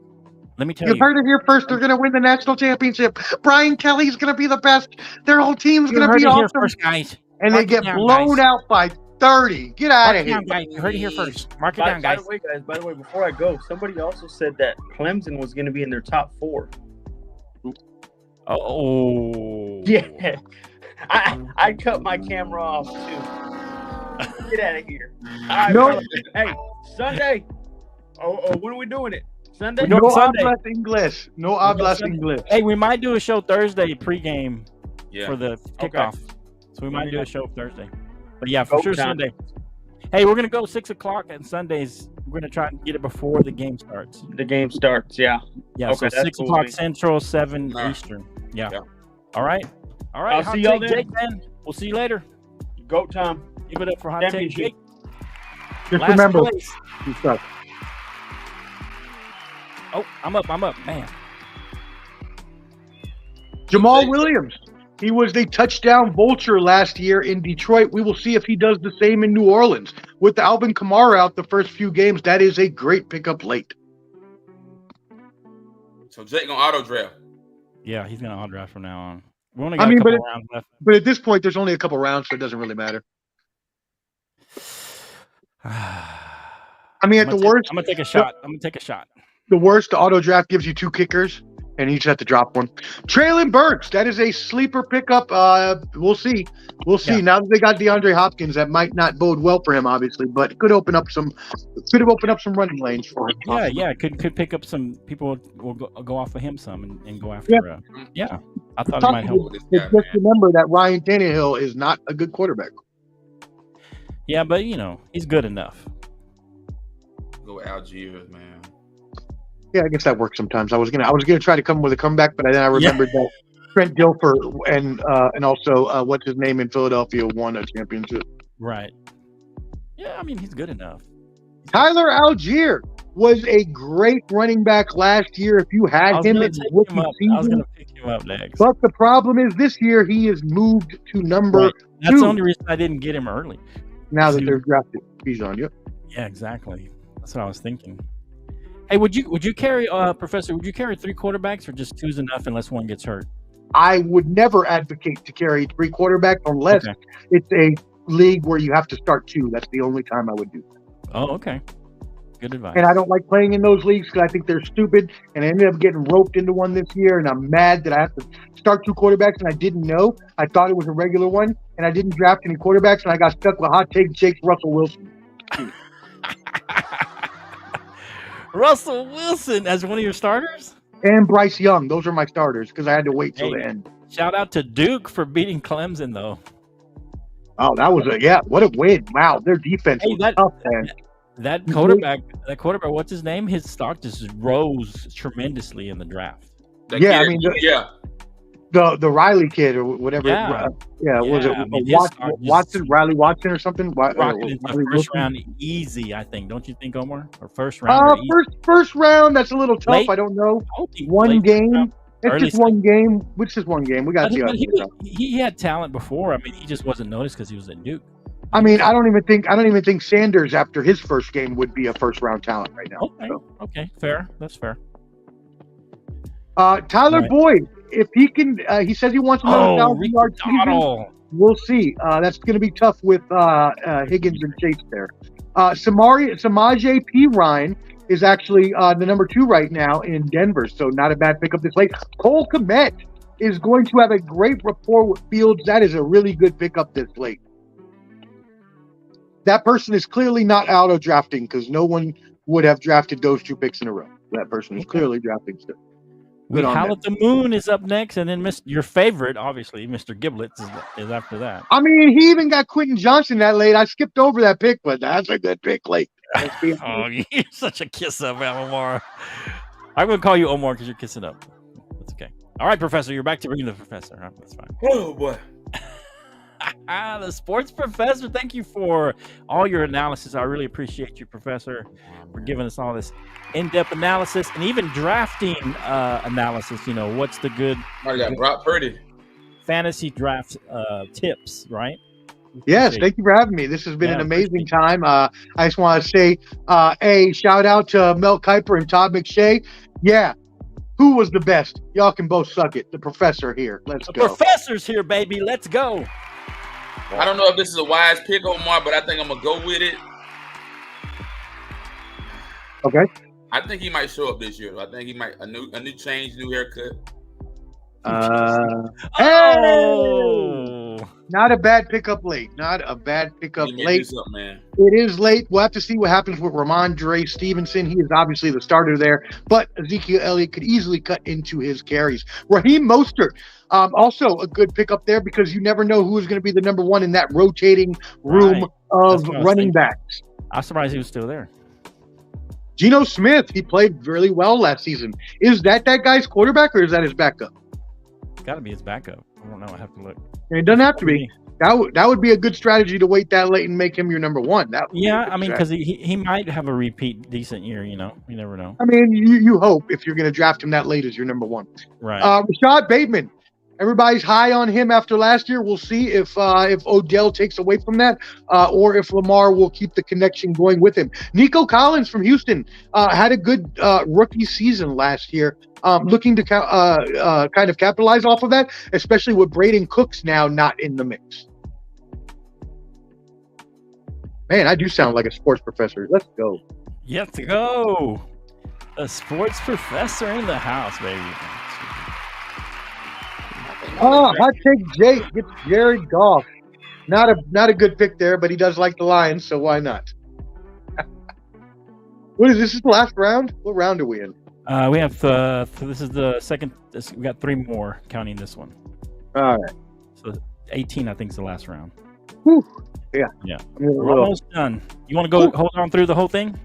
Let me tell you. You heard it here first. They're going to win the national championship. Brian Kelly's going to be the best. Their whole team's going to be awesome. Here first, guys. And they get blown out by 30. Get out of here. Guys. You heard it here first. Mark it down, guys. By the way, before I go, somebody also said that Clemson was going to be in their top 4. Oh. Yeah. I cut my camera off, too. Get out of here. Right, no. Hey, Sunday. Oh, when are we doing it? Sunday? No hablas English. No hablas English. Hey, we might do a show Thursday pregame for the kickoff. Okay. So we might do a show Thursday. But yeah, for sure Sunday. Hey, we're going to go 6 o'clock on Sundays. We're going to try and get it before the game starts. The game starts, yeah. Yeah, okay, so 6 o'clock Central, 7 Eastern. Yeah. All right. I'll see y'all then. Jake, man. We'll see you later. Goat time. Give it up for Hot Take Jake. Just remember. Oh, I'm up, man. Jamal Williams. He was the touchdown vulture last year in Detroit. We will see if he does the same in New Orleans. With Alvin Kamara out the first few games, that is a great pickup late. So Jake gonna auto draft. Yeah, he's gonna auto draft from now on. We only got a couple rounds left. But at this point, there's only a couple rounds, so it doesn't really matter. I mean, at the worst, I'm gonna take a shot. The worst, the auto draft gives you 2 kickers, and you just have to drop one. Traylon Burks, that is a sleeper pickup. We'll see. Yeah. Now that they got DeAndre Hopkins, that might not bode well for him, obviously, but could have opened up some running lanes for him. Yeah. Could pick up some people. Will go off of him some and go after. I thought it might help. Just remember that Ryan Tannehill is not a good quarterback. Yeah, but he's good enough. Go with Algiers, man. Yeah, I guess that works sometimes. I was gonna try to come with a comeback, but then I remembered that Trent Dilfer and also what's his name in Philadelphia won a championship. Right. Yeah, I mean he's good enough. Tyler Algier was a great running back last year. If you had him in rookie season, I was gonna pick him up next. But the problem is this year he is moved to number 2. That's the only reason I didn't get him early. Now that they're drafted, he's on you. Yeah, exactly. That's what I was thinking. Hey, would you carry, Professor? Would you carry 3 quarterbacks, or just 2's enough unless one gets hurt? I would never advocate to carry 3 quarterbacks unless it's a league where you have to start 2. That's the only time I would do that. Oh, okay. Good advice. And I don't like playing in those leagues because I think they're stupid. And I ended up getting roped into one this year, and I'm mad that I have to start 2 quarterbacks, and I didn't know. I thought it was a regular one, and I didn't draft any quarterbacks, and I got stuck with hot take Jake's Russell Wilson. Russell Wilson as one of your starters? And Bryce Young. Those are my starters because I had to wait till the end. Shout out to Duke for beating Clemson, though. Oh, that was what a win. Wow, their defense was tough, man. That quarterback, what's his name? His stock just rose tremendously in the draft. The Riley kid or whatever. Was it Watson, Riley Watson or something? Rocketed the first round easy, I think. Don't you think, Omar? Or first round? First round, that's a little tough. Late? I don't know. One game. It's just one game. Which is one game. We got to see how it goes. He had talent before. I mean, he just wasn't noticed because he was at Duke. I mean, I don't even think Sanders after his first game would be a first round talent right now. Okay, fair. That's fair. Tyler Boyd, if he can, he says he wants another 1,000 yard season. We'll see. That's going to be tough with Higgins and Chase there. Samaje P. Ryan is actually the number 2 right now in Denver, so not a bad pickup this late. Cole Kmet is going to have a great rapport with Fields. That is a really good pickup this late. That person is clearly not auto drafting because no one would have drafted those 2 picks in a row. That person is clearly drafting still. Howl at the Moon is up next, and then your favorite, obviously, Mr. Giblets is after that. I mean, he even got Quentin Johnson that late. I skipped over that pick, but that's a good pick late. Oh, you're such a kiss up, Omar. I'm going to call you Omar because you're kissing up. That's okay. All right, Professor, you're back to being the professor. Huh? That's fine. Oh, boy. The sports professor. Thank you for all your analysis. I really appreciate you, Professor, for giving us all this in-depth analysis and even drafting analysis. You know, what's the good Brock Purdy fantasy draft tips, right? Yes, thank you for having me. This has been an amazing time. I just want to say a shout out to Mel Kiper and Todd McShay. Yeah. Who was the best? Y'all can both suck it. The professor here. Let's go. The professor's here, baby. Let's go. I don't know if this is a wise pick, Omar, but I think I'm going to go with it. Okay. I think he might show up this year. I think he might a new change, new haircut. Not a bad pickup late. Not a bad pickup late. Man. It is late. We'll have to see what happens with Ramondre Stevenson. He is obviously the starter there, but Ezekiel Elliott could easily cut into his carries. Raheem Mostert, also a good pickup there because you never know who is going to be the number 1 in that rotating room of running backs. I'm surprised he was still there. Geno Smith, he played really well last season. Is that guy's quarterback or is that his backup? It's got to be his backup. I don't know. I have to look. It doesn't have to be. That would be a good strategy to wait that late and make him your number 1. I mean, because he might have a repeat decent year. You know, you never know. I mean, you hope if you're going to draft him that late as your number 1. Right. Rashad Bateman. Everybody's high on him after last year. We'll see if Odell takes away from that or if Lamar will keep the connection going with him. Nico Collins from Houston had a good rookie season last year. Looking to kind of capitalize off of that, especially with Braden Cooks now not in the mix. Man, I do sound like a sports professor. Let's go. Let's go. A sports professor in the house, baby. Hot take Jake gets Jared Goff. Not a good pick there, but he does like the Lions, so why not? What is this? Is this the last round? What round are we in? We have this is the second. We got 3 more counting this one. All right. So 18, I think, is the last round. Whew. Yeah. We're almost done. You want to go hold on through the whole thing?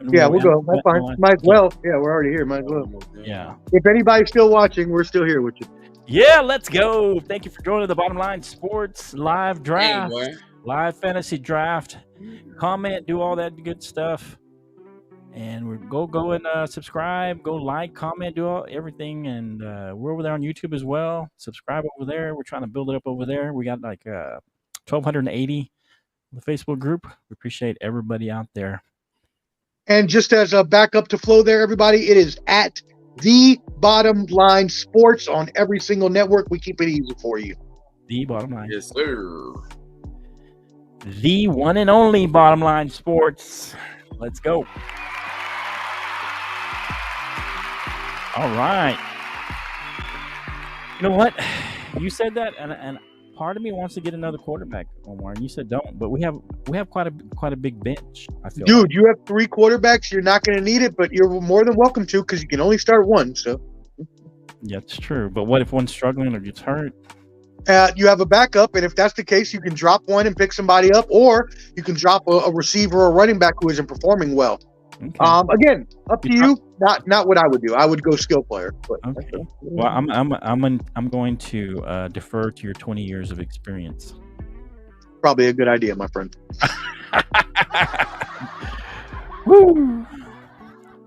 Yeah, we'll go. That's fine. Might as well. Yeah, we're already here. Might as well. Yeah. If anybody's still watching, we're still here with you. Yeah, let's go. Thank you for joining the Bottom Line Sports live draft, live fantasy draft. Comment, do all that good stuff. And we go and subscribe, go like, comment, do everything. And we're over there on YouTube as well. Subscribe over there. We're trying to build it up over there. We got like 1,280 on the Facebook group. We appreciate everybody out there. And just as a backup to Flo there, everybody, it is at The Bottom Line Sports on every single network. We keep it easy for you. The Bottom Line. Yes, sir. The one and only Bottom Line Sports. Let's go. All right. You know what? You said that, and part of me wants to get another quarterback, Omar, and you said don't. But we have quite a big bench. I feel. Dude, you have 3 quarterbacks. You're not going to need it, but you're more than welcome to because you can only start one. So. Yeah, it's true. But what if one's struggling or gets hurt? You have a backup, and if that's the case, you can drop one and pick somebody up, or you can drop a receiver or running back who isn't performing well. Okay. Again, up to you. Not what I would do. I would go skill player. But okay. Well, I'm going to defer to your 20 years of experience. Probably a good idea, my friend. Woo.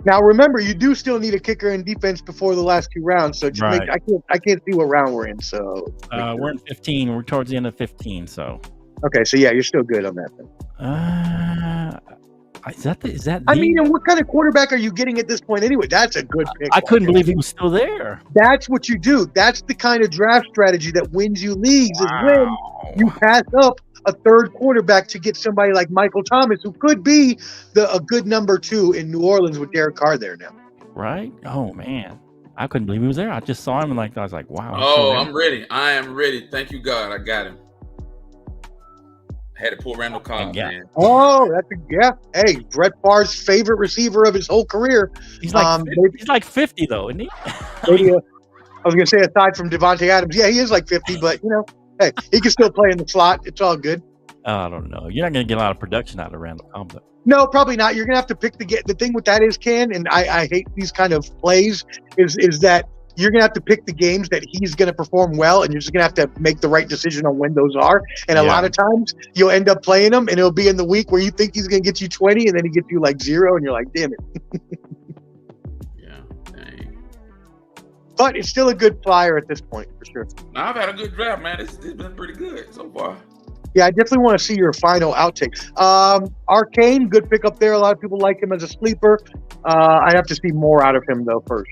Now remember, you do still need a kicker and defense before the last 2 rounds. So just right. I can't see what round we're in. So we're in 15. We're towards the end of 15. So okay, so yeah, you're still good on that then. Is that? I mean, and what kind of quarterback are you getting at this point anyway? That's a good pick. I couldn't believe he was still there. That's what you do. That's the kind of draft strategy that wins you leagues. Wow. Is when you pass up a 3rd quarterback to get somebody like Michael Thomas, who could be a good number 2 in New Orleans with Derek Carr there now. Right? Oh man, I couldn't believe he was there. I just saw him and I was like, wow. Oh, I'm ready. I am ready. Thank you, God. I got him. I had to pull Randall Cobb, man. Oh, Hey, Brett Favre's favorite receiver of his whole career. He's like 50 though, isn't he? I was gonna say aside from Devontae Adams, yeah, he is like 50, but hey, he can still play in the slot. It's all good. I don't know. You're not going to get a lot of production out of Randall Cobb, though. No, probably not. You're going to have to pick the thing with that is, Ken, and I hate these kind of plays, is that you're going to have to pick the games that he's going to perform well, and you're just going to have to make the right decision on when those are. And a lot of times you'll end up playing him, and it'll be in the week where you think he's going to get you 20, and then he gets you like 0, and you're like, damn it. Yeah, dang. But it's still a good flyer at this point, for sure. Now, I've had a good draft, man. It's been pretty good so far. Yeah, I definitely want to see your final outtake. Arcane, good pickup there. A lot of people like him as a sleeper. I'd have to see more out of him, though, first.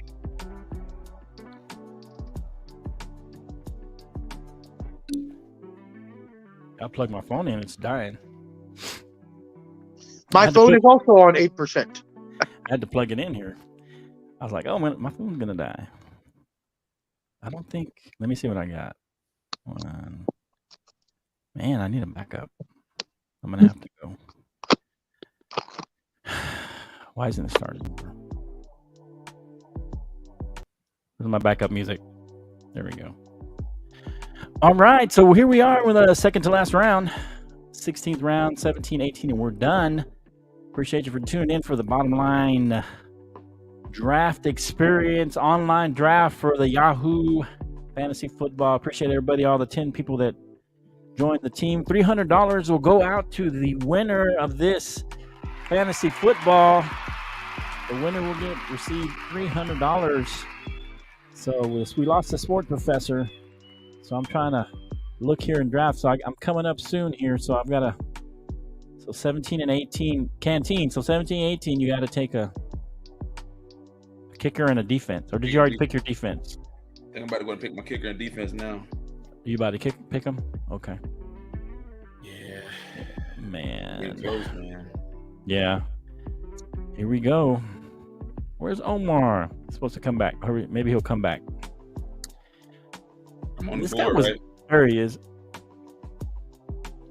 I plugged my phone in. It's dying. My phone is also on 8%. I had to plug it in here. I was like, oh, my phone's going to die. I don't think. Let me see what I got. Man, I need a backup. I'm going to have to go. Why isn't it starting? This is my backup music. There we go. All right, so here we are with a second to last round. 16th round, 17, 18, and we're done. Appreciate you for tuning in for the Bottom Line Draft Experience online draft for the Yahoo Fantasy Football. Appreciate everybody, all the 10 people that joined the team. $300 will go out to the winner of this fantasy football. The winner will receive $300. So we lost the sports professor. So I'm trying to look here and draft. So I'm coming up soon here. So I've got 17 and 18 canteen. So 17 and 18, you got to take a kicker and a defense. Or did you already pick your defense? I think I'm about to go and pick my kicker and defense now. You about to pick them? Okay. Yeah. Man. Getting close, man. Yeah. Here we go. Where's Omar? He's supposed to come back. Hurry, maybe he'll come back. I'm on the board, right? There he is.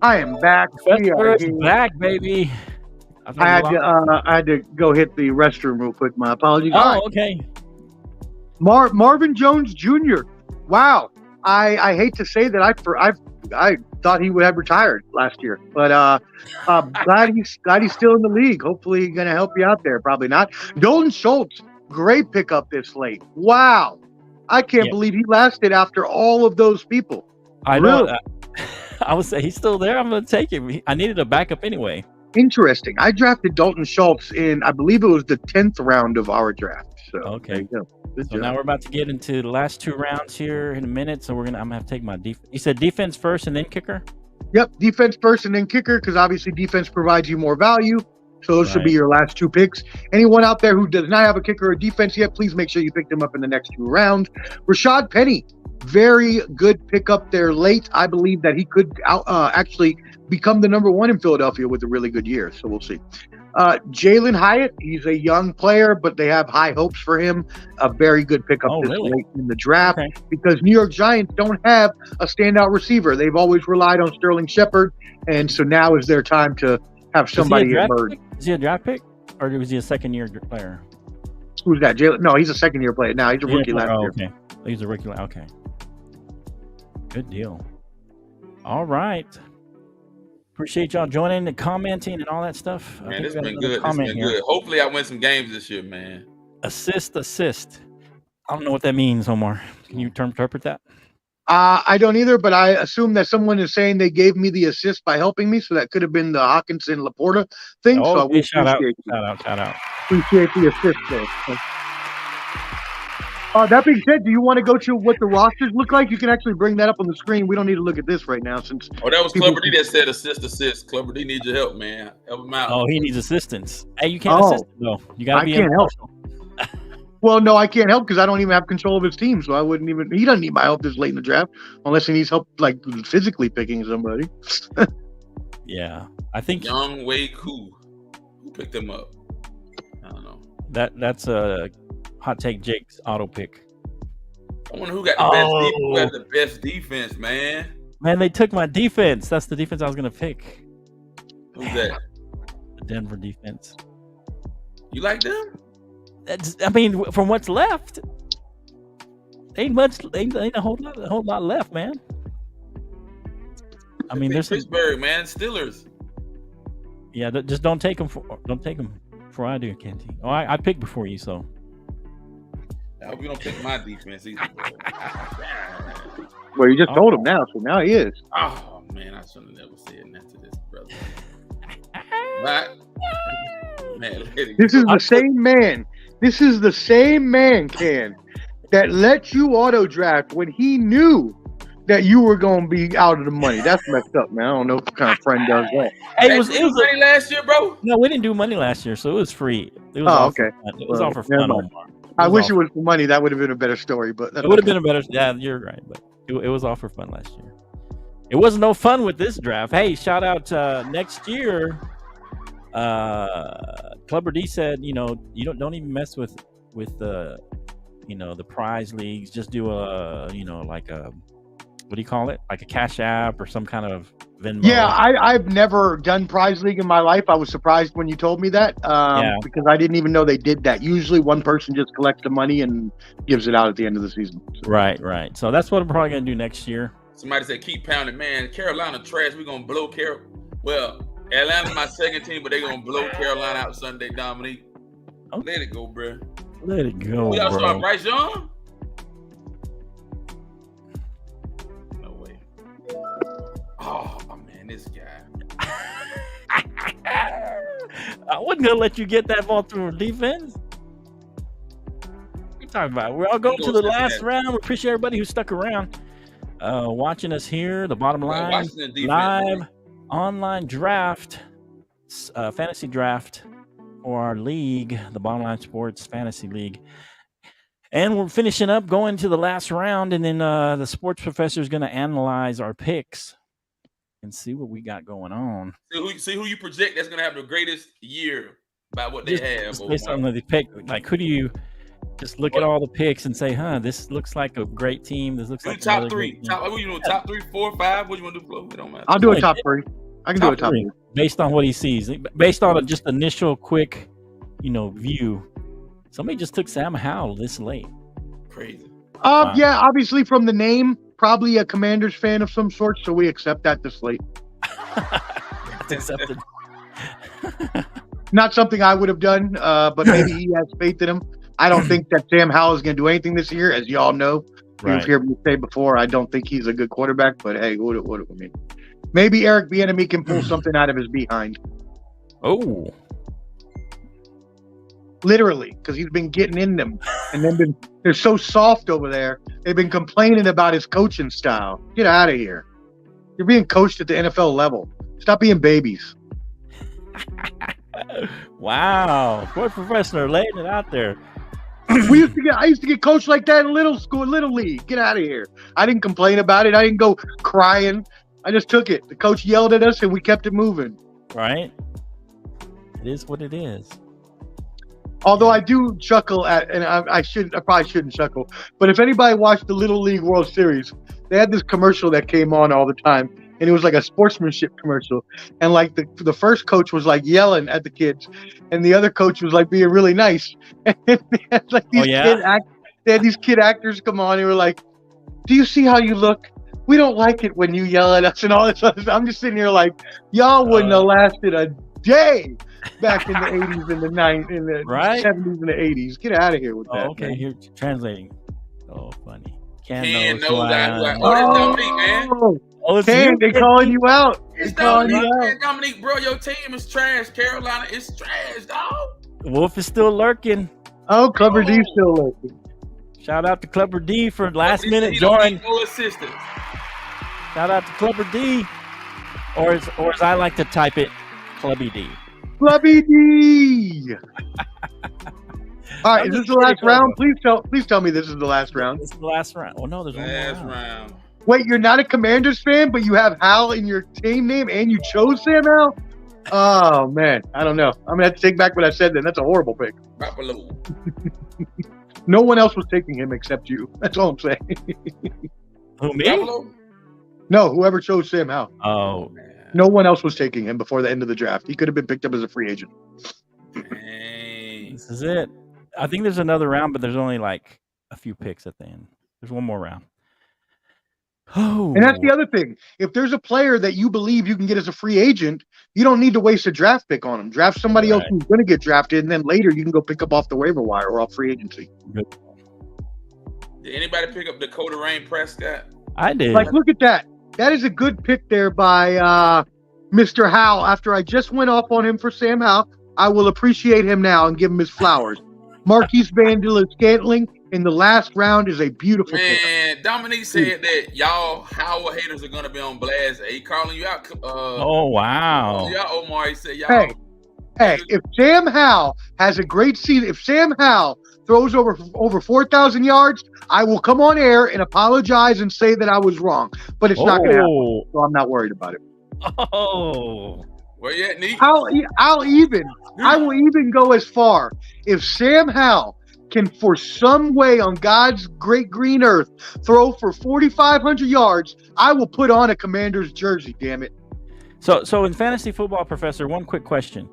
I am back. Professor's back, baby. I had to go hit the restroom real quick. My apologies. Oh, okay. Marvin Jones Jr. Wow. I hate to say that I thought he would have retired last year, but glad he's still in the league. Hopefully he's going to help you out there. Probably not. Dalton Schultz, great pickup this late. Wow. I can't believe he lasted after all of those people. I know. I would say he's still there. I'm going to take him. I needed a backup anyway. Interesting. I drafted Dalton Schultz in, I believe it was the 10th round of our draft. So okay. So now we're about to get into the last 2 rounds here in a minute. So I'm gonna have to take my defense. You said defense first and then kicker? Yep, defense first and then kicker, because obviously defense provides you more value. So those should be your last 2 picks. Anyone out there who does not have a kicker or defense yet, please make sure you pick them up in the next 2 rounds. Rashad Penny, very good pickup there late. I believe that he could actually become the number 1 in Philadelphia with a really good year. So we'll see. Jalen Hyatt, he's a young player, but they have high hopes for him. A very good pickup this really? late in the draft Okay. because New York Giants don't have a standout receiver. They've always relied on Sterling Shepard, and so now is their time to have somebody emerge. Is he a draft pick, or was he a second-year player? Who's that? Jalen? No, he's a second-year player. Now he's a rookie last year. Okay, he's a rookie. Okay, good deal. All right. Appreciate y'all joining and commenting and all that stuff. Man, this has been good. This been good. Hopefully, I win some games this year, man. Assist. I don't know what that means, Omar. Can you interpret that? I don't either, but I assume that someone is saying they gave me the assist by helping me, so that could have been the Hawkinson Laporta thing. Oh, so shout out. Appreciate the assist there. That being said, do you want to go to what the rosters look like? You can actually bring that up on the screen. We don't need to look at this right now since. Oh, that was Clubber D that said assist. Clubber D needs your help, man. Help him out. Oh, he needs assistance. Hey, you can't assist him, though. You got to be impartial. Well, no, I can't help because I don't even have control of his team, so I wouldn't even. He doesn't need my help this late in the draft unless he needs help, like physically picking somebody. Yeah, I think Young Wei Koo. Who picked him up? I don't know. That's a hot take. Jake's auto pick. I wonder who got the best defense, man. Man, they took my defense. That's the defense I was gonna pick. Who's that? The Denver defense. You like them? I mean, from what's left, ain't a whole lot left, man. I mean, there's Pittsburgh, man, Steelers. Yeah, just don't take them before I do, Kenty. Oh, I picked before you, so. I hope you don't pick my defense either. Well, you just told him now, so now he is. Oh man, I should have never said that to this brother. But, man, this is the same man. This is the same man, Ken, that let you auto draft when he knew that you were going to be out of the money. That's messed up, man. I don't know what kind of friend does that. Hey, it was money last year, bro. No, we didn't do money last year, so it was free. It was okay. It was all for fun. I wish it was for money. That would have been a better story, but it would have been a better. Yeah, you're right, but it was all for fun last year. It was no fun with this draft. Hey, shout out next year. Clubber D said, you don't even mess with the, the prize leagues. Just do like a, what do you call it? Like a Cash App or some kind of Venmo. Yeah, I've never done prize league in my life. I was surprised when you told me that because I didn't even know they did that. Usually one person just collects the money and gives it out at the end of the season. So. Right. So that's what I'm probably going to do next year. Somebody said, keep pounding. Man, Carolina trash. We're going to blow Well, Atlanta's my second team, but they're going to blow Carolina out Sunday, Dominique. Okay. Let it go, bro. Let it go, y'all bro. Start Bryce Young? No way. Oh, man, this guy. I wasn't going to let you get that ball through defense. What are you talking about? We're all going to the last round. We appreciate everybody who stuck around. Watching us here, the bottom line, live online draft, fantasy draft for our league, the Bottom Line Sports Fantasy League. And we're finishing up, going to the last round, and then the sports professor is going to analyze our picks and see what we got going on. See who you project that's going to have the greatest year by what they have. Just based on the pick, like who do you just look at all the picks and say, this looks like a great team. This looks like top three. Top 3, 4, 5. What do you want to do, Flo? It don't matter. I'll do a top 3. I can do a top 3 based on what he sees, based on just initial quick, view. Somebody just took Sam Howell this late. Crazy. Wow. Yeah, obviously from the name, probably a Commanders fan of some sort, so we accept that this late. It's accepted. Not something I would have done, but maybe he has faith in him. I don't think that Sam Howell is going to do anything this year, as y'all know. Right. You've heard me say before, I don't think he's a good quarterback, but hey, what I mean? Maybe Eric Bieniemy can pull something out of his behind. Oh. Literally, because he's been getting in them. And then they're so soft over there. They've been complaining about his coaching style. Get out of here. You're being coached at the NFL level. Stop being babies. Wow. Sports professor laying it out there. I used to get coached like that in little league. Get out of here. I didn't complain about it. I didn't go crying. I just took it. The coach yelled at us and we kept it moving. Right. It is what it is. Although I do chuckle at, and I probably shouldn't chuckle, but if anybody watched the Little League World Series, they had this commercial that came on all the time, and it was like a sportsmanship commercial, and like the first coach was like yelling at the kids, and the other coach was like being really nice, and they had like these they had these kid actors come on, and were like, "Do you see how you look? We don't like it when you yell at us," and all this other stuff. I'm just sitting here like, y'all wouldn't have lasted a day back in the 80s and the 90s, in the 70s and the 80s. Get out of here with that. Okay, here translating. Oh, funny. Ken knows that. Oh, that's Dominique, man. Oh, Ken, they calling you out. It's Dominique, man. Dominique, bro, your team is trash. Carolina is trash, dog. Wolf is still lurking. Oh, Clubber D still lurking. Shout out to Clubber D for last minute join. No assistance. Shout out to Clubber D, or as I like to type it, Clubby D. Clubby D. All right, is this the last round? Please tell me this is the last round. This is the last round. Oh no, there's one more Last round. Wait, you're not a Commanders fan, but you have Hal in your team name, and you chose Sam Howell? Oh man, I don't know. I'm gonna have to take back what I said. Then that's a horrible pick. Buffalo. No one else was taking him except you. That's all I'm saying. Who, me? Buffalo? No, whoever chose Sam Howell. Oh, No one else was taking him before the end of the draft. He could have been picked up as a free agent. Dang. this is it. I think there's another round, but there's only like a few picks at the end. There's one more round. Oh, And that's the other thing. If there's a player that you believe you can get as a free agent, you don't need to waste a draft pick on him. Draft somebody else who's going to get drafted, and then later you can go pick up off the waiver wire or off free agency. Good. Did anybody pick up Dakota Rain Prescott? I did. Like, look at that. That is a good pick there by Mr. Howell. After I just went off on him for Sam Howell, I will appreciate him now and give him his flowers. Marquise Scantling in the last round is a beautiful pick. Man, Dominique said that y'all Howell haters are gonna be on blast. He calling you out. Oh wow! Y'all, Omar, he said y'all. Hey, if Sam Howell has a great season, if Sam Howell throws over 4,000 yards, I will come on air and apologize and say that I was wrong. But it's not going to happen, so I'm not worried about it. Oh, Where you at, Neat? I will even go as far. If Sam Howell can, for some way on God's great green earth, throw for 4,500 yards, I will put on a Commander's jersey, damn it. So in fantasy football, Professor, one quick question.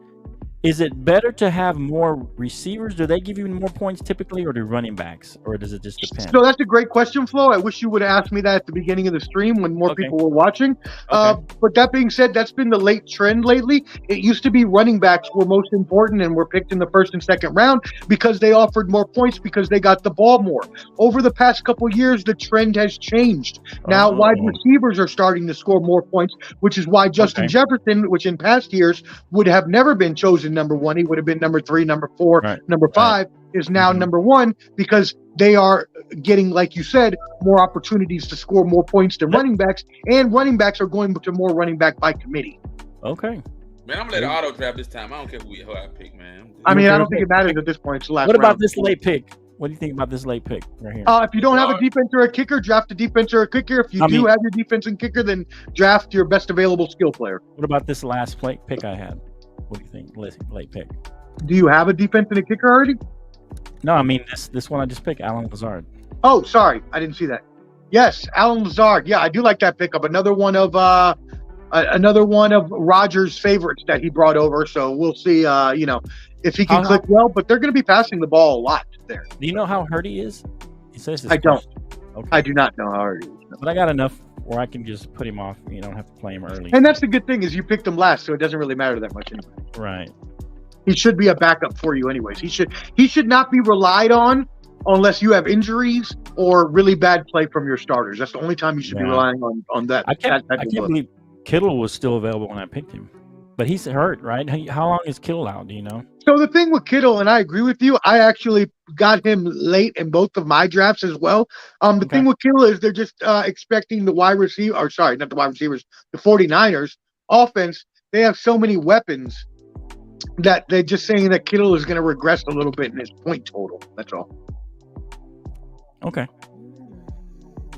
Is it better to have more receivers? Do they give you more points typically, or do running backs, or does it just depend? So that's a great question, Flo. I wish you would have asked me that at the beginning of the stream when more people were watching. But that being said, that's been the late trend lately. It used to be running backs were most important and were picked in the first and second round because they offered more points because they got the ball more. Over the past couple years, the trend has changed. Now wide receivers are starting to score more points, which is why Justin Jefferson, which in past years would have never been chosen number one, he would have been number 3, number 4, number 5, is now number 1 because they are getting, like you said, more opportunities to score more points than running backs, and running backs are going to more running back by committee. Okay. Man, I'm gonna let the auto draft this time. I don't care who I pick, man. I mean, I don't think it matters at this point. It's the last What about round. this late pick? What do you think about this late pick right here? If you don't have a defense or a kicker, draft a defense or a kicker. If you have your defense and kicker, then draft your best available skill player. What about this last pick I had? What do you think? Late pick. Do you have a defense and a kicker already? No, I mean this one I just picked, Alan Lazard. Oh, sorry, I didn't see that. Yes, Alan Lazard. Yeah, I do like that pickup. Another one of Rodgers' favorites that he brought over. So we'll see. If he can click well. But they're going to be passing the ball a lot there. Do you know how hurt he is? He says I don't. Okay. I do not know how hurt he is. But I got enough where I can just put him off. You don't have to play him early. And that's the good thing is you picked him last, so it doesn't really matter that much anyway. Right. He should be a backup for you anyways. He should not be relied on unless you have injuries or really bad play from your starters. That's the only time you should be relying on that. I can't believe Kittle was still available when I picked him. But he's hurt, right? How long is Kittle out? Do you know? So the thing with Kittle, and I agree with you, I actually got him late in both of my drafts as well. The thing with Kittle is they're just expecting the wide receiver, or sorry, not the wide receivers, the 49ers offense. They have so many weapons that they're just saying that Kittle is going to regress a little bit in his point total. That's all. Okay.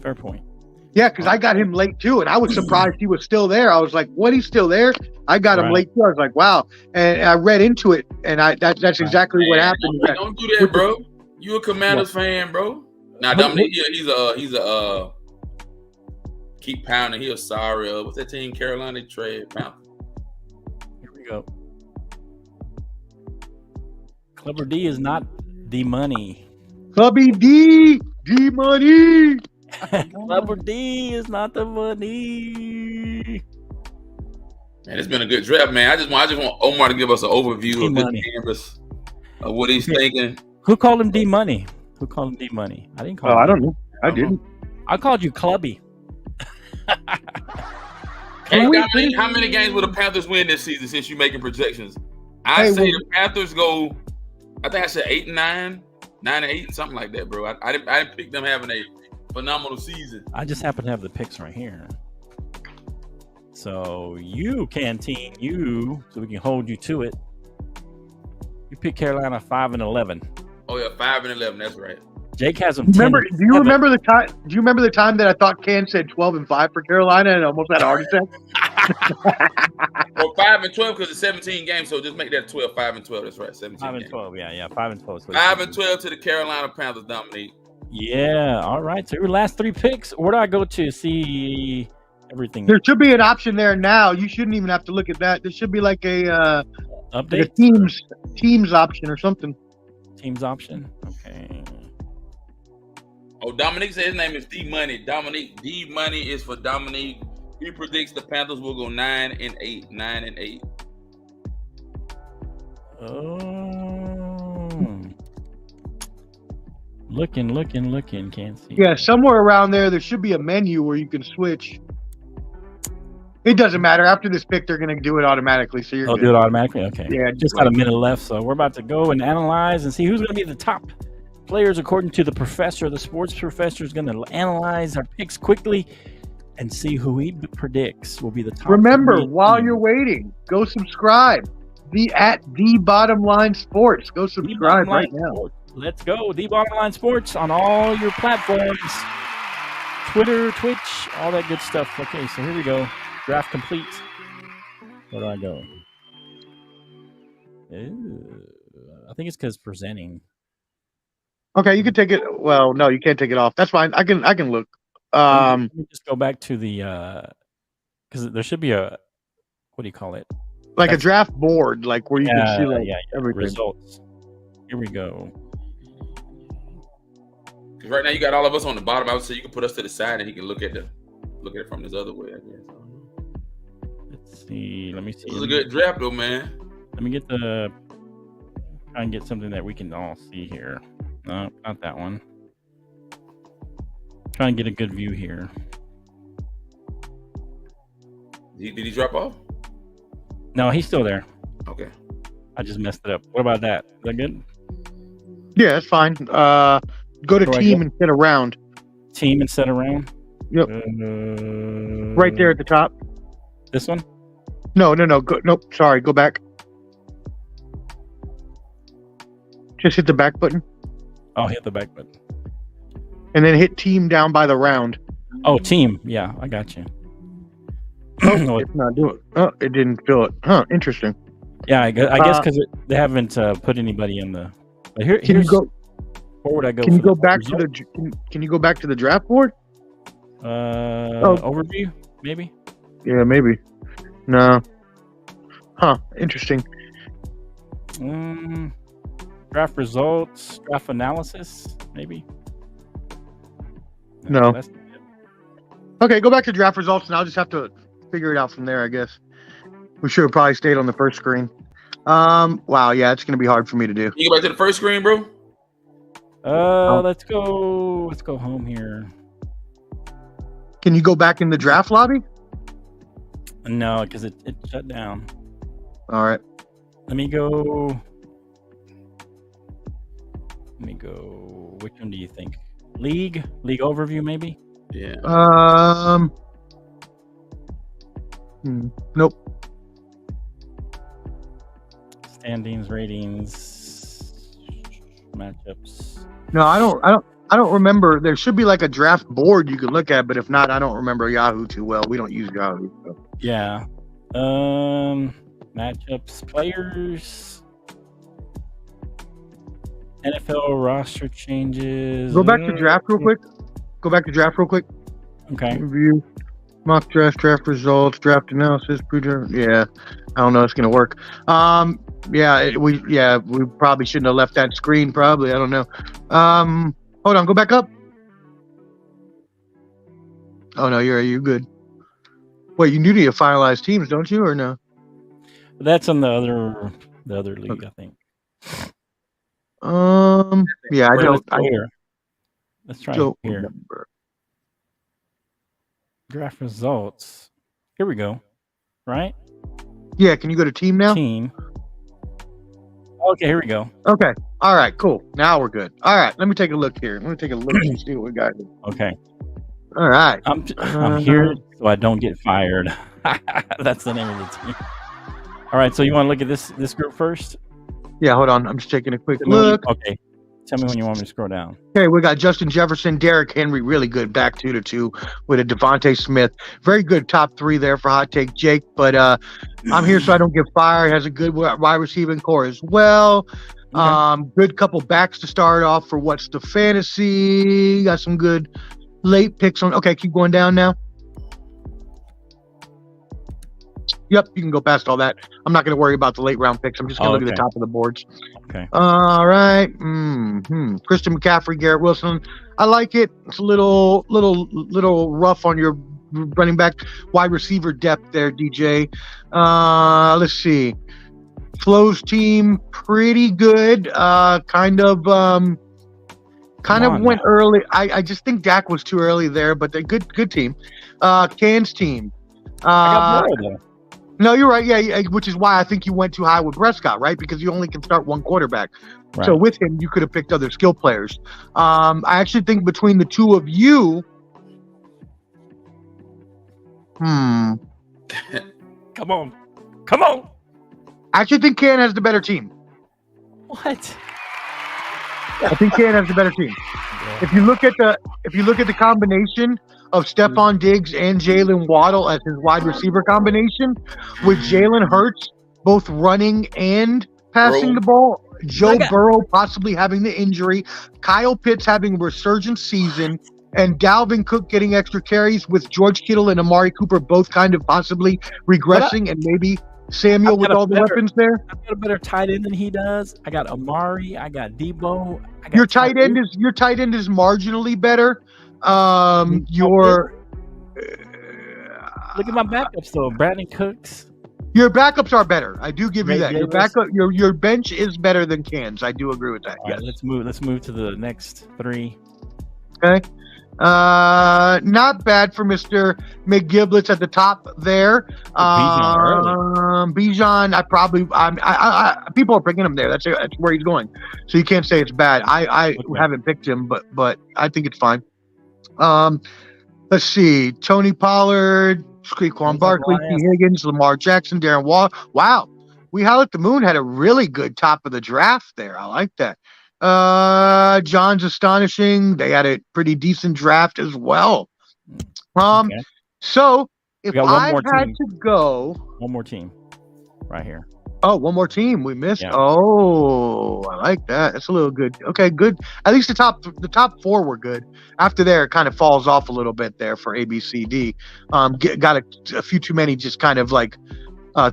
Fair point. Yeah, because I got him late too, and I was surprised he was still there. I was like, "What? He's still there?" I got him late too. I was like, "Wow!" And I read into it, and that's exactly what happened. Don't do that, bro. You a Commanders fan, bro? Now, Dominic, he's a keep pounding. He a sorry. What's that team? Carolina trade Panthers. Here we go. Clubber D is not the money. Clubby D money. Clubber D is not the money. Man, it's been a good draft, man. I just want Omar to give us an overview of his canvas of what he's thinking. Who called him D money? Who called him D money? I didn't call him. I don't know. I didn't. I called you Clubby. Hey, Dominic, how many games will the Panthers win this season since you're making projections? I say the Panthers go, I think I said 8-9, 9-8, something like that, bro. I didn't pick them having a phenomenal season. I just happen to have the picks right here. So you can team so we can hold you to it. You pick Carolina 5-11. Oh yeah, 5-11. That's right. Jake has them. Do you remember the time? Do you remember the time that I thought Ken said 12-5 for Carolina and almost had a heart attack? Well, 5-12 because it's 17 games, so just make that 12. 5-12. That's right. 17. 5-12. Yeah. 5-12. 5-12 to the Carolina Panthers, Dominique. Yeah. All right. So your last three picks. Where do I go to see everything? There should be an option there now. You shouldn't even have to look at that. There should be like a update, a teams option or something. Teams option. Okay. Oh, Dominique said his name is D Money. Dominique, D Money is for Dominique. He predicts the Panthers will go 9-8. 9-8. Oh. Looking. Can't see. Yeah, somewhere around there should be a menu where you can switch. It doesn't matter. After this pick, they're going to do it automatically. So you're do it automatically? Okay. Yeah. Just got a minute left, so we're about to go and analyze and see who's going to be the top players according to the professor. The sports professor is going to analyze our picks quickly and see who he predicts will be the top. Remember, while you're waiting, go subscribe. At The Bottom Line Sports. Go subscribe right now. Sports. Let's go. The Bottom Line Sports on all your platforms. Twitter, Twitch, all that good stuff. Okay, so here we go. Draft complete. Where do I go? I think it's because presenting. Okay, you can take it. Well, no, you can't take it off. That's fine. I can look. Let me just go back to the because there should be a, what do you call it? Like a draft board, like where you can see everything. Results. Here we go. Because right now you got all of us on the bottom. I would say you can put us to the side and he can look at it from this other way, I guess. Let's see. Let me see. This is a good draft though, man. Let me try and get something that we can all see here. No, not that one. Try and get a good view here. Did he drop off? No, he's still there. Okay. I just messed it up. What about that? Is that good? Yeah, that's fine. Go to team and set around. Team and set around? Yep. Right there at the top. This one? No. Nope. Sorry. Go back. Just hit the back button. Oh, hit the back button. And then hit team down by the round. Oh, team. Yeah, I got you. Oh, it's not doing it. Oh, it didn't fill it. Huh, interesting. Yeah, I guess because they haven't put anybody in the. But here's where would I go? Can you go back to the? Can you go back to the draft board? Overview, maybe. Yeah, maybe. No. Huh. Interesting. Draft results, draft analysis, maybe. No. Okay, go back to draft results, and I'll just have to figure it out from there, I guess. We should have probably stayed on the first screen. Wow, yeah, it's gonna be hard for me to do. You go back to the first screen, bro? Let's go home here. Can you go back in the draft lobby? No, because it shut down. All right. Let me go. Which one do you think? League overview, maybe? Yeah. Nope. Standings, ratings, matchups. No, I don't. I don't remember. There should be like a draft board you can look at, but if not, I don't remember Yahoo too well. We don't use Yahoo. So. Yeah. Matchups, players, NFL roster changes. Go back to draft real quick. Okay. Review, mock draft results, draft analysis, pre-draft. Yeah, I don't know. It's gonna work. We probably shouldn't have left that screen. Probably, I don't know. Hold on, go back up. Oh no, you're good. Wait, you need to finalize teams, don't you, or no? That's in the other league, okay. I think. Yeah, I don't. Let's try here. Remember. Draft results. Here we go. Right? Yeah. Can you go to team now? Team. Okay, here we go. Okay. All right. Cool. Now we're good. All right. Let me take a look here. Let me take a look and see what we got here. Okay. All right. I'm here so I don't get fired. That's the name of the team. All right. So you want to look at this group first? Yeah. Hold on. I'm just taking a quick look. Okay. Tell me when you want me to scroll down. Okay, we got Justin Jefferson, Derrick Henry, really good back 2-2 with a Devontae Smith. Very good top 3 there for Hot Take Jake, but I'm here so I don't get fired. Has a good wide receiving core as well. Okay. Good couple backs to start off for What's the Fantasy. Got some good late picks on. Okay, keep going down now. Yep, you can go past all that. I'm not going to worry about the late round picks. I'm just going to look at the top of the boards. Okay. All right. Christian McCaffrey, Garrett Wilson. I like it. It's a little rough on your running back wide receiver depth there, DJ. Let's see. Flo's team, pretty good. Kind of went early. I just think Dak was too early there, but they're good team. Can's team. I got more though. No, you're right. Yeah, which is why I think you went too high with Prescott, right? Because you only can start one quarterback. Right. So with him, you could have picked other skill players. I actually think between the two of you, Come on. I actually think Can has the better team. What? I think Can has the better team. Yeah. If you look at the combination of Stephon Diggs and Jalen Waddle as his wide receiver combination, with Jalen Hurts both running and passing the ball, Joe Burrow possibly having the injury, Kyle Pitts having a resurgent season, and Dalvin Cook getting extra carries, with George Kittle and Amari Cooper both kind of possibly regressing, and maybe Samuel with all the weapons there. I've got a better tight end than he does. I got Amari. I got Debo. Your tight end is marginally better. Look at my backups though. Brandon Cooks. Your backups are better. I do give you that. Your backup, your bench is better than Can's. I do agree with that. All right, let's move to the next 3. Okay. Not bad for Mr. McGiblets at the top there. Bijan, people are picking him there. That's where he's going. So you can't say it's bad. I haven't picked him, but I think it's fine. Let's see. Tony Pollard, Saquon Barkley, T. Higgins, Lamar Jackson, Darren Waller. Wow. We Howl at the Moon had a really good top of the draft there. I like that. John's astonishing. They had a pretty decent draft as well. Okay. So if I had to go, one more team right here. Oh, one more team we missed. Yeah. Oh, I like that. That's a little good. Okay, good. At least the top 4 were good. After there, it kind of falls off a little bit there for A, B, C, D. Got a few too many. Just kind of like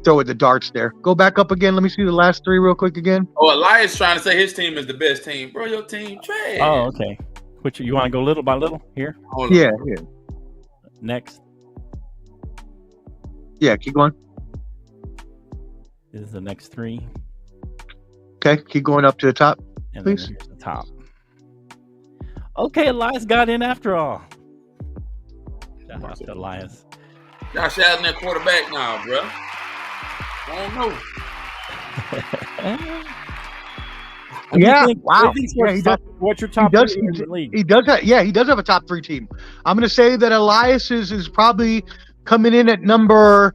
throw at the darts there. Go back up again. Let me see the last 3 real quick again. Oh, Elias trying to say his team is the best team, bro. Your team trash. Oh, okay. Which you want to go little by little here? Yeah. Next. Yeah, keep going. This is the next 3. Okay, keep going up to the top, please. Here's the top. Okay, Elias got in after all. Shout out to Elias. Josh Allen at quarterback now, bro. I don't know. Yeah, wow. Yeah, he does. What's your top 3 in the league? He does have a top 3 team. I'm going to say that Elias is probably coming in at number.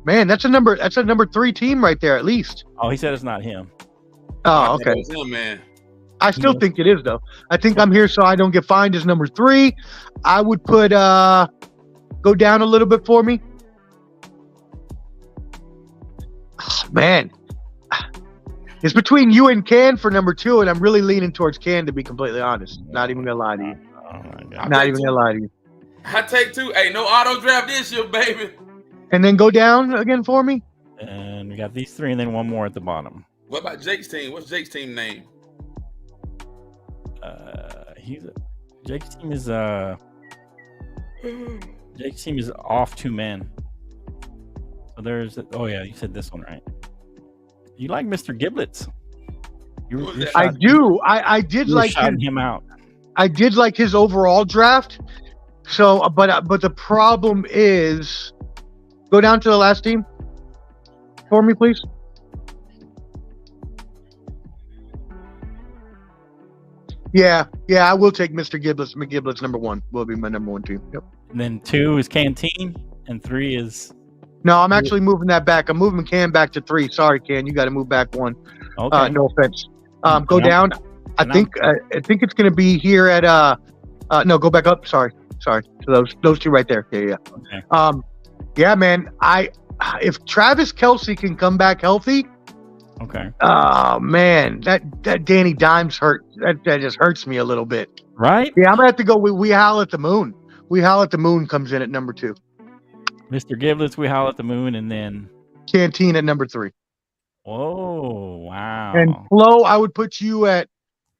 Man, that's a number 3 team right there, at least. Oh, he said it's not him. Oh, okay. It's him, man. I still think it is, though. I think I'm here so I don't get fined as number 3. I would put go down a little bit for me. Oh, man. It's between you and Can for number 2, and I'm really leaning towards Can, to be completely honest. Not even gonna lie to you. Oh my God. Not even gonna lie to you. I take 2. Hey, no auto draft this year, baby. And then go down again for me. And we got these 3, and then one more at the bottom. What about Jake's team? What's Jake's team name? Jake's team is off 2 men. So there's you said this one, right? You like Mr. Giblets? I do. I did like him out. I did like his overall draft. So, but the problem is, go down to the last team for me, please. Yeah, I will take Mr. Giblets. McGiblets number 1 will be my number 1 team. Yep. And then 2 is Canteen, and 3 is. No, I'm actually moving that back. I'm moving Can back to 3. Sorry, Can, you got to move back 1. Okay. No offense. Go down. I think it's going to be here at no, go back up. Sorry. So those 2 right there. Yeah. Okay. Yeah, man. If Travis Kelce can come back healthy. Okay. Oh man, that Danny Dimes hurt. That just hurts me a little bit. Right? Yeah, I'm gonna have to go with We Howl at the Moon. We Howl at the Moon comes in at number 2. Mr. Giblets, We Howl at the Moon, and then Canteen at number 3. Oh wow. And Flo, I would put you at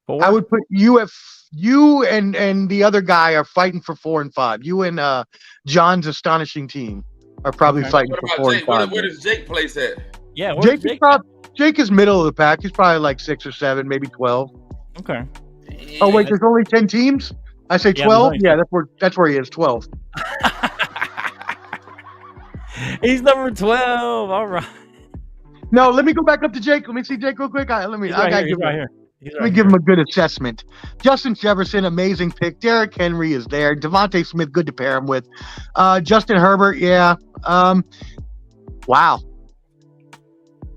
4? I would put you at you and the other guy are fighting for 4 and 5. You and John's astonishing team are probably fighting for 4 and 5. Where does Jake place at? Yeah, Jake is middle of the pack. He's probably like 6 or 7, maybe 12. Okay. Oh wait, there's only 10 teams. I say 12. Yeah, that's where he is. 12. He's number 12. All right. No, let me go back up to Jake. Let me see Jake real quick. Let me give him a good assessment. Justin Jefferson, amazing pick. Derrick Henry is there. Devontae Smith, good to pair him with. Justin Herbert, yeah. Wow.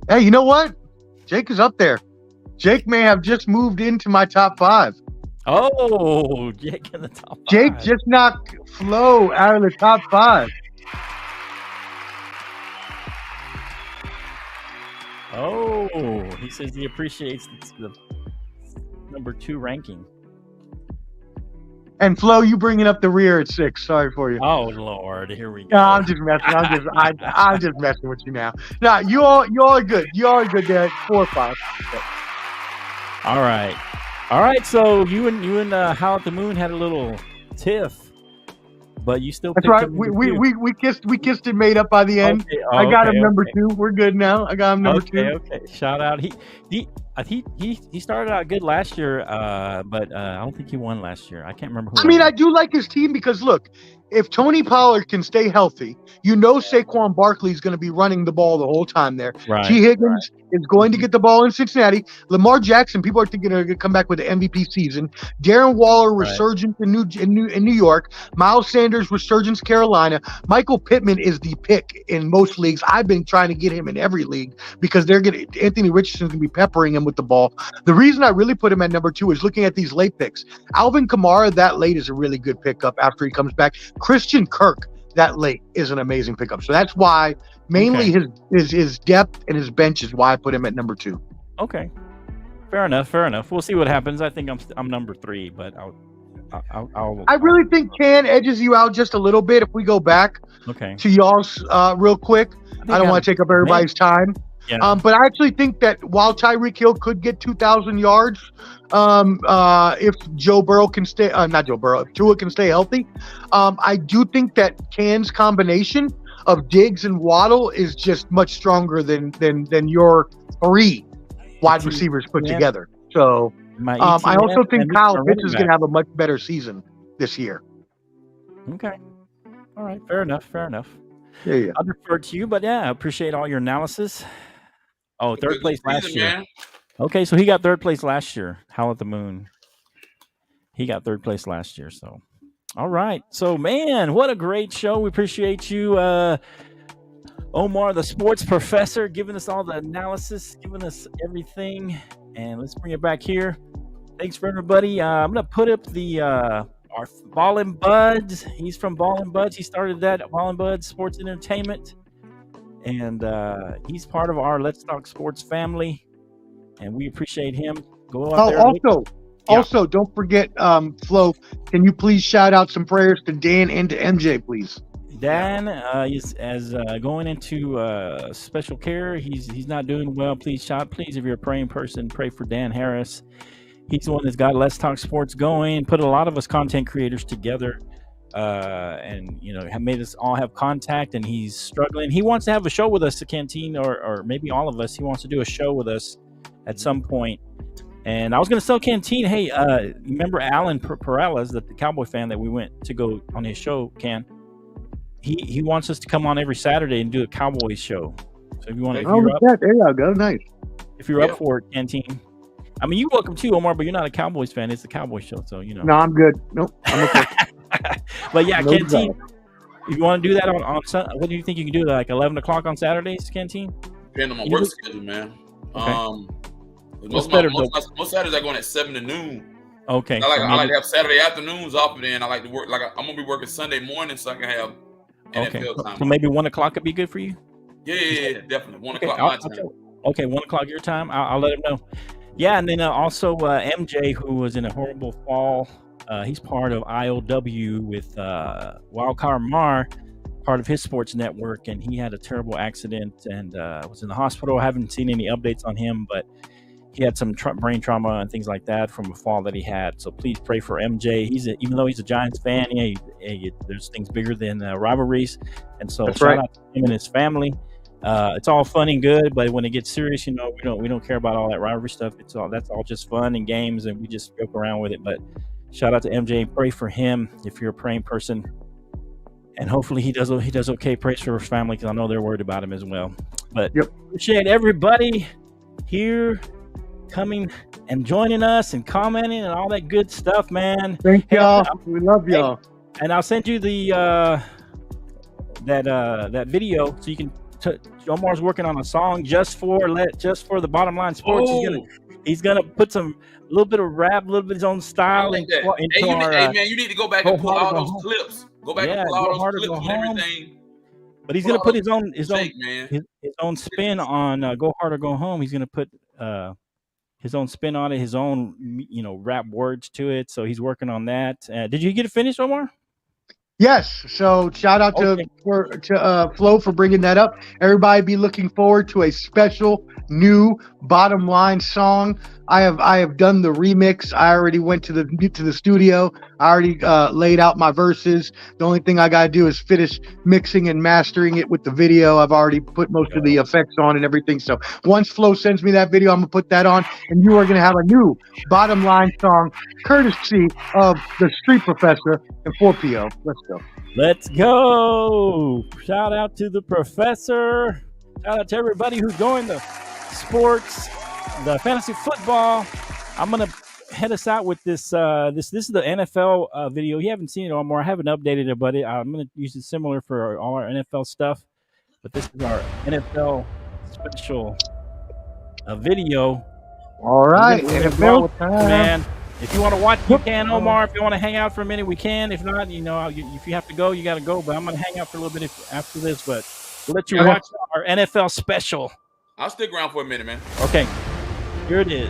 Hey, you know what? Jake is up there. Jake may have just moved into my top 5. Oh, Jake in the top 5. Jake just knocked Flo out of the top 5. Oh, he says he appreciates the number 2 ranking. And Flo, you bringing up the rear at 6. Sorry for you. Oh Lord, here we go. No, I'm just messing. I'm just messing with you now. No, you all are good. You all are good there at 4 or 5. All right. So you and Howl at the Moon had a little tiff, but you still. That's right. We kissed and made up by the end. Okay. I got him number 2. We're good now. I got him number 2. Okay. Shout out. He started out good last year, but I don't think he won last year. I can't remember who. I do like his team because look, if Tony Pollard can stay healthy, Saquon Barkley is going to be running the ball the whole time there. Right. T. Higgins is going to get the ball in Cincinnati. Lamar Jackson, people are thinking they're going to come back with the MVP season. Darren Waller, resurgence in New York. Miles Sanders, resurgence Carolina. Michael Pittman is the pick in most leagues. I've been trying to get him in every league because Anthony Richardson's going to be peppering him with the ball. The reason I really put him at number 2 is looking at these late picks. Alvin Kamara that late is a really good pickup after he comes back. Christian Kirk that late is an amazing pickup. So that's why mainly his depth and his bench is why I put him at number 2. Okay. Fair enough. We'll see what happens. I think I'm number 3, but I really think Can edges you out just a little bit if we go back to y'all's real quick. I don't want to take up everybody's time. Yeah. But I actually think that while Tyreek Hill could get 2,000 yards, if Joe Burrow can stay, if Tua can stay healthy, I do think that Can's combination of Diggs and Waddle is just much stronger than your 3 wide receivers put together. So I also think Kyle Pitts is going to have a much better season this year. Okay. All right. Fair enough. Yeah. I'll defer to you, but I appreciate all your analysis. Oh, third place last year. Man. Okay, so he got 3rd place last year. Howl at the Moon. He got 3rd place last year. So, all right. So, man, what a great show. We appreciate you, Omar the Sports Professor, giving us all the analysis, giving us everything. And let's bring it back here. Thanks for everybody. I'm gonna put up the our Ballin' Buds. He's from Ballin' Buds. He started that Ballin' Buds Sports Entertainment, and he's part of our Let's Talk Sports family, and we appreciate him. Go out there. Also, don't forget, Flo. Can you please shout out some prayers to Dan and to MJ, please? Dan is going into special care. He's not doing well. Please, if you're a praying person, pray for Dan Harris. He's the one that's got Let's Talk Sports going, put a lot of us content creators together, and have made us all have contact. And he's struggling. He wants to have a show with us, the Canteen, or maybe all of us. He wants to do a show with us at some point. And I was going to tell Canteen, hey, remember Alan Perales, the Cowboy fan that we went to go on his show, Can? He wants us to come on every Saturday and do a Cowboys show. So if you want to, there you go, nice. If you're up for it, Canteen. I mean, you're welcome too, Omar, but you're not a Cowboys fan. It's the Cowboys show, so No, I'm good. Nope, I'm okay. But yeah, no Canteen. If you want to do that on Sunday, what do you think you can do? Like 11 o'clock on Saturdays, Canteen? Depending on my work schedule, man. Okay. Most Saturdays I go in at 7 to noon. Okay. I like to have Saturday afternoons off, and then I like to work. Like I'm gonna be working Sunday morning, so I can have NFL time. So maybe 1 o'clock could be good for you. Yeah, definitely 1 o'clock my time. Okay, 1 o'clock your time. I'll let him know. Yeah, and then also MJ, who was in a horrible fall. He's part of IOW with Wildcard Mar, part of his sports network, and he had a terrible accident and was in the hospital. I haven't seen any updates on him, but he had some brain trauma and things like that from a fall that he had. So please pray for MJ. Even though he's a Giants fan, there's things bigger than rivalries, and so shout out to him and his family. It's all fun and good, but when it gets serious, we don't care about all that rivalry stuff. That's all just fun and games, and we just joke around with it. But shout out to MJ. Pray for him if you're a praying person, and hopefully he does okay. Pray for his family, because I know they're worried about him as well. But appreciate everybody here coming and joining us and commenting and all that good stuff, man. Thank y'all. We love y'all. And I'll send you the that video so you can. Omar's working on a song just for the Bottom Line Sports. He's gonna put a little bit of rap, a little bit of his own style into our. Hey man, you need to go back and pull all those clips. Go back and pull all those clips and everything. But he's gonna put his own spin on Go Hard or Go Home. He's gonna put his own spin on it, his own rap words to it. So he's working on that. Did you get it finished, Omar? Yes. So shout out to Flo for bringing that up. Everybody be looking forward to a special new Bottom Line song. I have done the remix. I already went to the studio. I already laid out my verses. The only thing I got to do is finish mixing and mastering it with the video. I've already put most of the effects on and everything. So once Flo sends me that video, I'm going to put that on, and you are going to have a new Bottom Line song courtesy of the Street Professor and 4PO. Let's go. Shout out to the professor. Shout out to everybody who's going to sports, the fantasy football. I'm gonna head us out with this. This is the NFL video. You haven't seen it, Omar. I haven't updated it, but I'm gonna use it similar for all our NFL stuff. But this is our NFL special video. All right, NFL time, man. If you want to watch, you can, Omar. If you want to hang out for a minute, we can. If not, if you have to go, you got to go. But I'm going to hang out for a little bit after this. But we'll let you watch our NFL special. I'll stick around for a minute, man. Okay. Here it is.